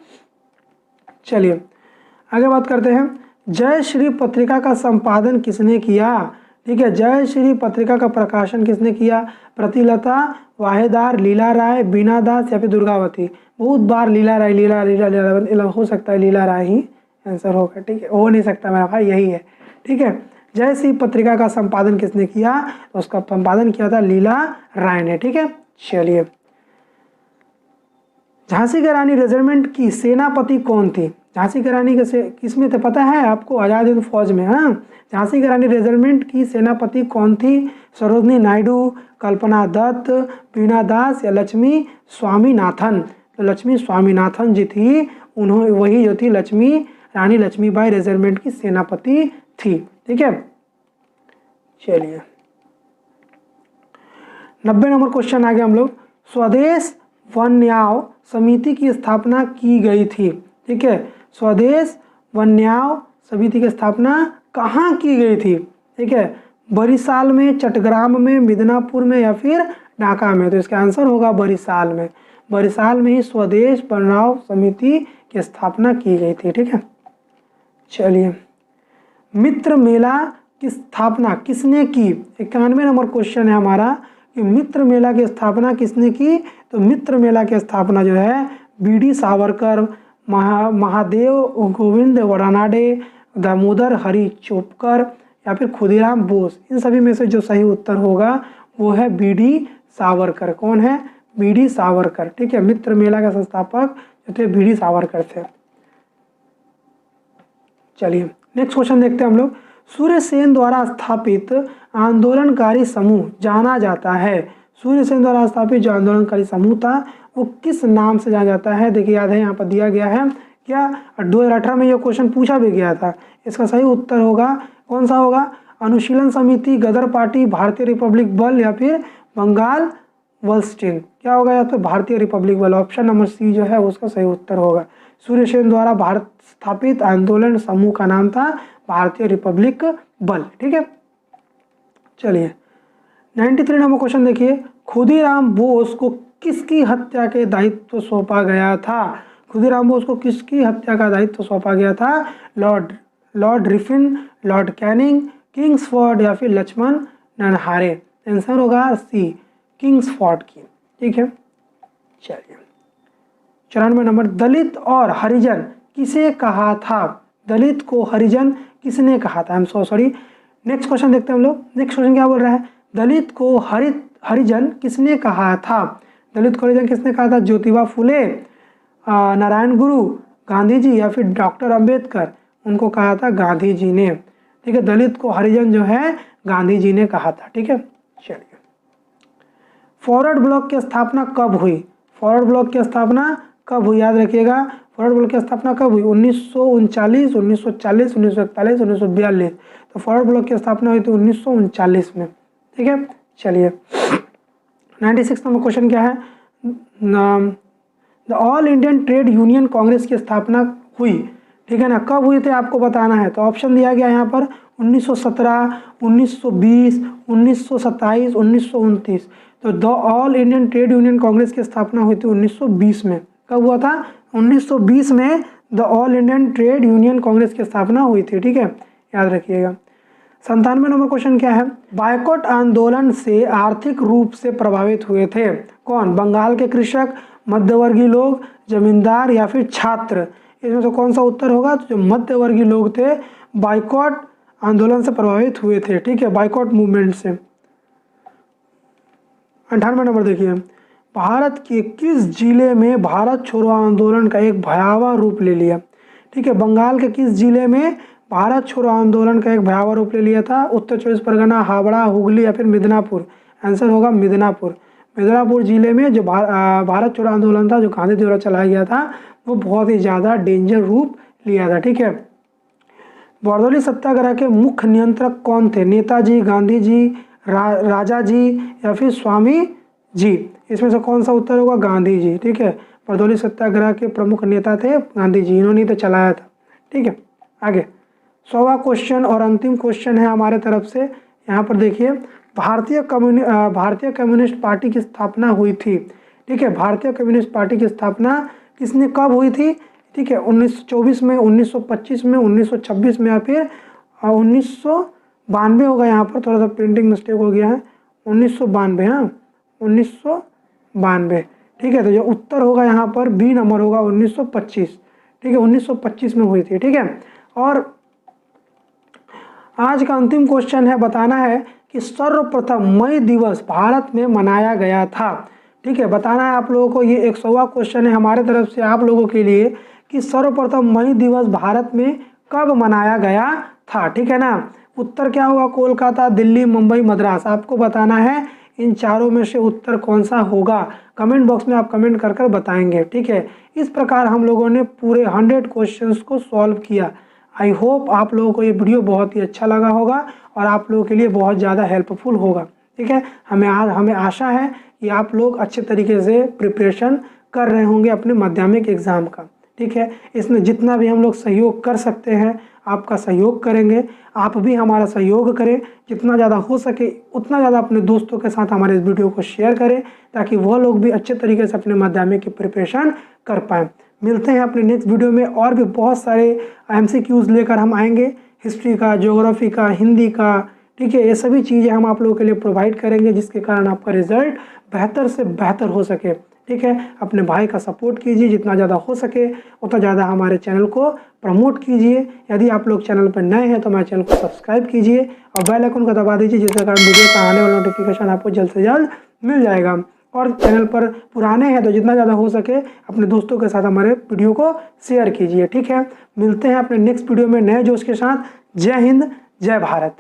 चलिए आगे बात करते हैं, जय श्री पत्रिका का संपादन किसने किया, ठीक है। जय श्री पत्रिका का प्रकाशन किसने किया, प्रतिलता वाहेदार, लीला राय, बीना दास या फिर दुर्गावती। बहुत बार लीला राय लीला हो सकता है, लीला राय ही आंसर होगा, ठीक है, हो नहीं सकता मेरा भाई, यही है, ठीक है। जय श्री पत्रिका का संपादन किसने किया, तो उसका संपादन किया था लीला राय ने, ठीक है। चलिए झांसी की रानी रेजिमेंट की सेनापति कौन थी, झांसी की रानी किसमें थे पता है आपको, आजाद हिंद फौज में। हाँ, झांसी की रानी रेजिमेंट की सेनापति कौन थी, सरोजनी नायडू, कल्पना दत्त, बीना दास या लक्ष्मी स्वामीनाथन। तो लक्ष्मी स्वामीनाथन जी थी, उन्होंने वही जो थी रानी लक्ष्मीबाई रेजिमेंट की सेनापति थी, ठीक है। चलिए 90 नंबर क्वेश्चन आ गया हम लोग, स्वदेश वन्याव समिति की स्थापना की गई थी, ठीक है। स्वदेश वन्याव समिति की स्थापना कहाँ की गई थी, ठीक है, बरिसाल में, चट्टग्राम में, मिदनापुर में या फिर ढाका में। तो इसका आंसर होगा बरिसाल में, बरिसाल में ही स्वदेश वन्याव समिति की स्थापना की गई थी, ठीक है। चलिए मित्र मेला की स्थापना किसने की, 91 नंबर क्वेश्चन है हमारा कि मित्र मेला की स्थापना किसने की। तो मित्र मेला की स्थापना जो है बीडी सावरकर, महादेव गोविंद वरानाडे, दामोदर हरि चोपकर या फिर खुदीराम बोस, इन सभी में से जो सही उत्तर होगा वो है बीडी सावरकर। कौन है, बीडी सावरकर, ठीक है। मित्र मेला के संस्थापक जो थे बीडी सावरकर थे। चलिए नेक्स्ट क्वेश्चन देखते हैं हम लोग, सूर्यसेन द्वारा स्थापित आंदोलनकारी समूह जाना जाता है, सूर्यसेन द्वारा स्थापित जो आंदोलनकारी समूह था वो किस नाम से जाना जाता है? देखिए याद है यहाँ पर दिया गया है क्या, 2018 में ये क्वेश्चन पूछा भी गया था। इसका सही उत्तर होगा कौन सा होगा? अनुशीलन समिति, गदर पार्टी, भारतीय रिपब्लिक बल या फिर बंगाल वॉलस्टीन। क्या होगा यहाँ पे? भारतीय रिपब्लिक बल। ऑप्शन नंबर सी जो है उसका सही उत्तर होगा। सूर्य सेन द्वारा भारत स्थापित आंदोलन समूह का नाम था भारतीय रिपब्लिक बल। ठीक है, चलिए 93 नंबर क्वेश्चन देखिए, खुदीराम बोस को किसकी हत्या के दायित्व सौंपा गया था? खुदीराम बोस को किसकी हत्या का दायित्व सौंपा गया था? लॉर्ड रिफिन, लॉर्ड कैनिंग, किंग्सफोर्ड या फिर लक्ष्मण नरहारे। आंसर होगा सी, किंग्सफोर्ड की। ठीक है, चलिए 94 नंबर, दलित और हरिजन किसे कहा था? दलित को हरिजन किसने कहा था? I am so sorry. Next question देखते हैं हम लोग। नेक्स्ट क्वेश्चन क्या बोल रहा है? दलित को हरिजन किसने कहा था? दलित को हरिजन किसने कहा था? ज्योतिबा फुले, नारायण गुरु, गांधी जी या फिर डॉक्टर अंबेडकर। उनको कहा था गांधी जी ने। ठीक है, दलित को हरिजन जो है गांधी जी ने कहा था। ठीक है, चलिए फॉरवर्ड ब्लॉक की स्थापना कब हुई? फॉरवर्ड ब्लॉक की स्थापना कब हुई? याद रखिएगा, फॉरवर्ड ब्लॉक की स्थापना कब हुई? 1939, 1940, 1941, 1942। तो फॉरवर्ड ब्लॉक की स्थापना हुई थी 1939 में। ठीक है, चलिए 96 नंबर क्वेश्चन क्या है? The all Indian trade union Congress की स्थापना हुई, ठीक है ना, कब हुई थी आपको बताना है। तो ऑप्शन दिया गया यहाँ पर 1917, 1920, 1927, 1929। तो the all Indian trade union Congress की स्थापना हुई थी 1920 में। कब हुआ था? 1920 में the all Indian trade union Congress की स्थापना हुई थी। ठीक है, याद रखिएगा। 97 नंबर क्वेश्चन क्या है? बायकॉट आंदोलन से आर्थिक रूप से प्रभावित हुए थे कौन? बंगाल के कृषक, मध्यवर्गीय लोग, जमींदार या फिर छात्र। इसमें से कौन सा उत्तर होगा? तो जो मध्यवर्गीय लोग थे बायकॉट आंदोलन से प्रभावित हुए थे। ठीक है, बायकॉट मूवमेंट से। 98 नंबर देखिए, भारत के किस जिले में भारत छोड़ो आंदोलन का एक भयावह रूप ले लिया? ठीक है, बंगाल के किस जिले में भारत छोड़ो आंदोलन का एक भयावह रूप ले लिया था? उत्तर 24 परगना, हावड़ा, हुगली या फिर मिदनापुर। आंसर होगा मिदनापुर। मिदनापुर जिले में जो भारत छोड़ो आंदोलन था, जो गांधी द्वारा चलाया गया था, वो बहुत ही ज़्यादा डेंजर रूप लिया था। ठीक है, बारदौली सत्याग्रह के मुख्य नियंत्रक कौन थे? नेताजी, गांधी जी, राजा जी या फिर स्वामी जी। इसमें से कौन सा उत्तर होगा? गांधी जी। ठीक है, बारदौली सत्याग्रह के प्रमुख नेता थे गांधी जी, इन्होंने तो चलाया था। ठीक है, आगे 100वां क्वेश्चन और अंतिम क्वेश्चन है हमारे तरफ से। यहाँ पर देखिए, भारतीय कम्युनिस्ट पार्टी की स्थापना हुई थी। ठीक है, भारतीय कम्युनिस्ट पार्टी की स्थापना किसने कब हुई थी? ठीक है, 1924 में, 1925 में, 1926 में या फिर 1992 होगा। यहाँ पर थोड़ा सा प्रिंटिंग मिस्टेक हो गया है, 1992। हाँ, 1992। ठीक है, तो जो उत्तर होगा यहाँ पर बी नंबर होगा 1925। ठीक है, 1925 में हुई थी। ठीक है, और आज का अंतिम क्वेश्चन है, बताना है कि सर्वप्रथम मई दिवस भारत में मनाया गया था। ठीक है, बताना है आप लोगों को। ये 100वां क्वेश्चन है हमारे तरफ से आप लोगों के लिए कि सर्वप्रथम मई दिवस भारत में कब मनाया गया था। ठीक है ना, उत्तर क्या होगा? कोलकाता, दिल्ली, मुंबई, मद्रास। आपको बताना है इन चारों में से उत्तर कौन सा होगा। कमेंट बॉक्स में आप कमेंट कर बताएंगे। ठीक है, इस प्रकार हम लोगों ने पूरे 100 क्वेश्चंस को सॉल्व किया। आई होप आप लोगों को ये वीडियो बहुत ही अच्छा लगा होगा और आप लोगों के लिए बहुत ज़्यादा हेल्पफुल होगा। ठीक है, हमें आशा है कि आप लोग अच्छे तरीके से प्रिपरेशन कर रहे होंगे अपने माध्यमिक एग्ज़ाम का। ठीक है, इसमें जितना भी हम लोग सहयोग कर सकते हैं आपका सहयोग करेंगे। आप भी हमारा सहयोग करें, जितना ज़्यादा हो सके उतना ज़्यादा अपने दोस्तों के साथ हमारे इस वीडियो को शेयर करें ताकि वह लोग भी अच्छे तरीके से अपने माध्यमिक की प्रिपरेशन कर पाएँ। मिलते हैं अपने नेक्स्ट वीडियो में, और भी बहुत सारे MCQs लेकर हम आएंगे, हिस्ट्री का, ज्योग्राफी का, हिंदी का। ठीक है, ये सभी चीज़ें हम आप लोगों के लिए प्रोवाइड करेंगे जिसके कारण आपका रिजल्ट बेहतर से बेहतर हो सके। ठीक है, अपने भाई का सपोर्ट कीजिए, जितना ज़्यादा हो सके उतना ज़्यादा हमारे चैनल को प्रमोट कीजिए। यदि आप लोग चैनल पर नए हैं तो हमारे चैनल को सब्सक्राइब कीजिए और बेल आइकन को दबा दीजिए, जिसके कारण वीडियो का आने वाला नोटिफिकेशन आपको जल्द से जल्द मिल जाएगा। और चैनल पर पुराने हैं तो जितना ज़्यादा हो सके अपने दोस्तों के साथ हमारे वीडियो को शेयर कीजिए। ठीक है, मिलते हैं अपने नेक्स्ट वीडियो में नए जोश के साथ। जय हिंद, जय भारत।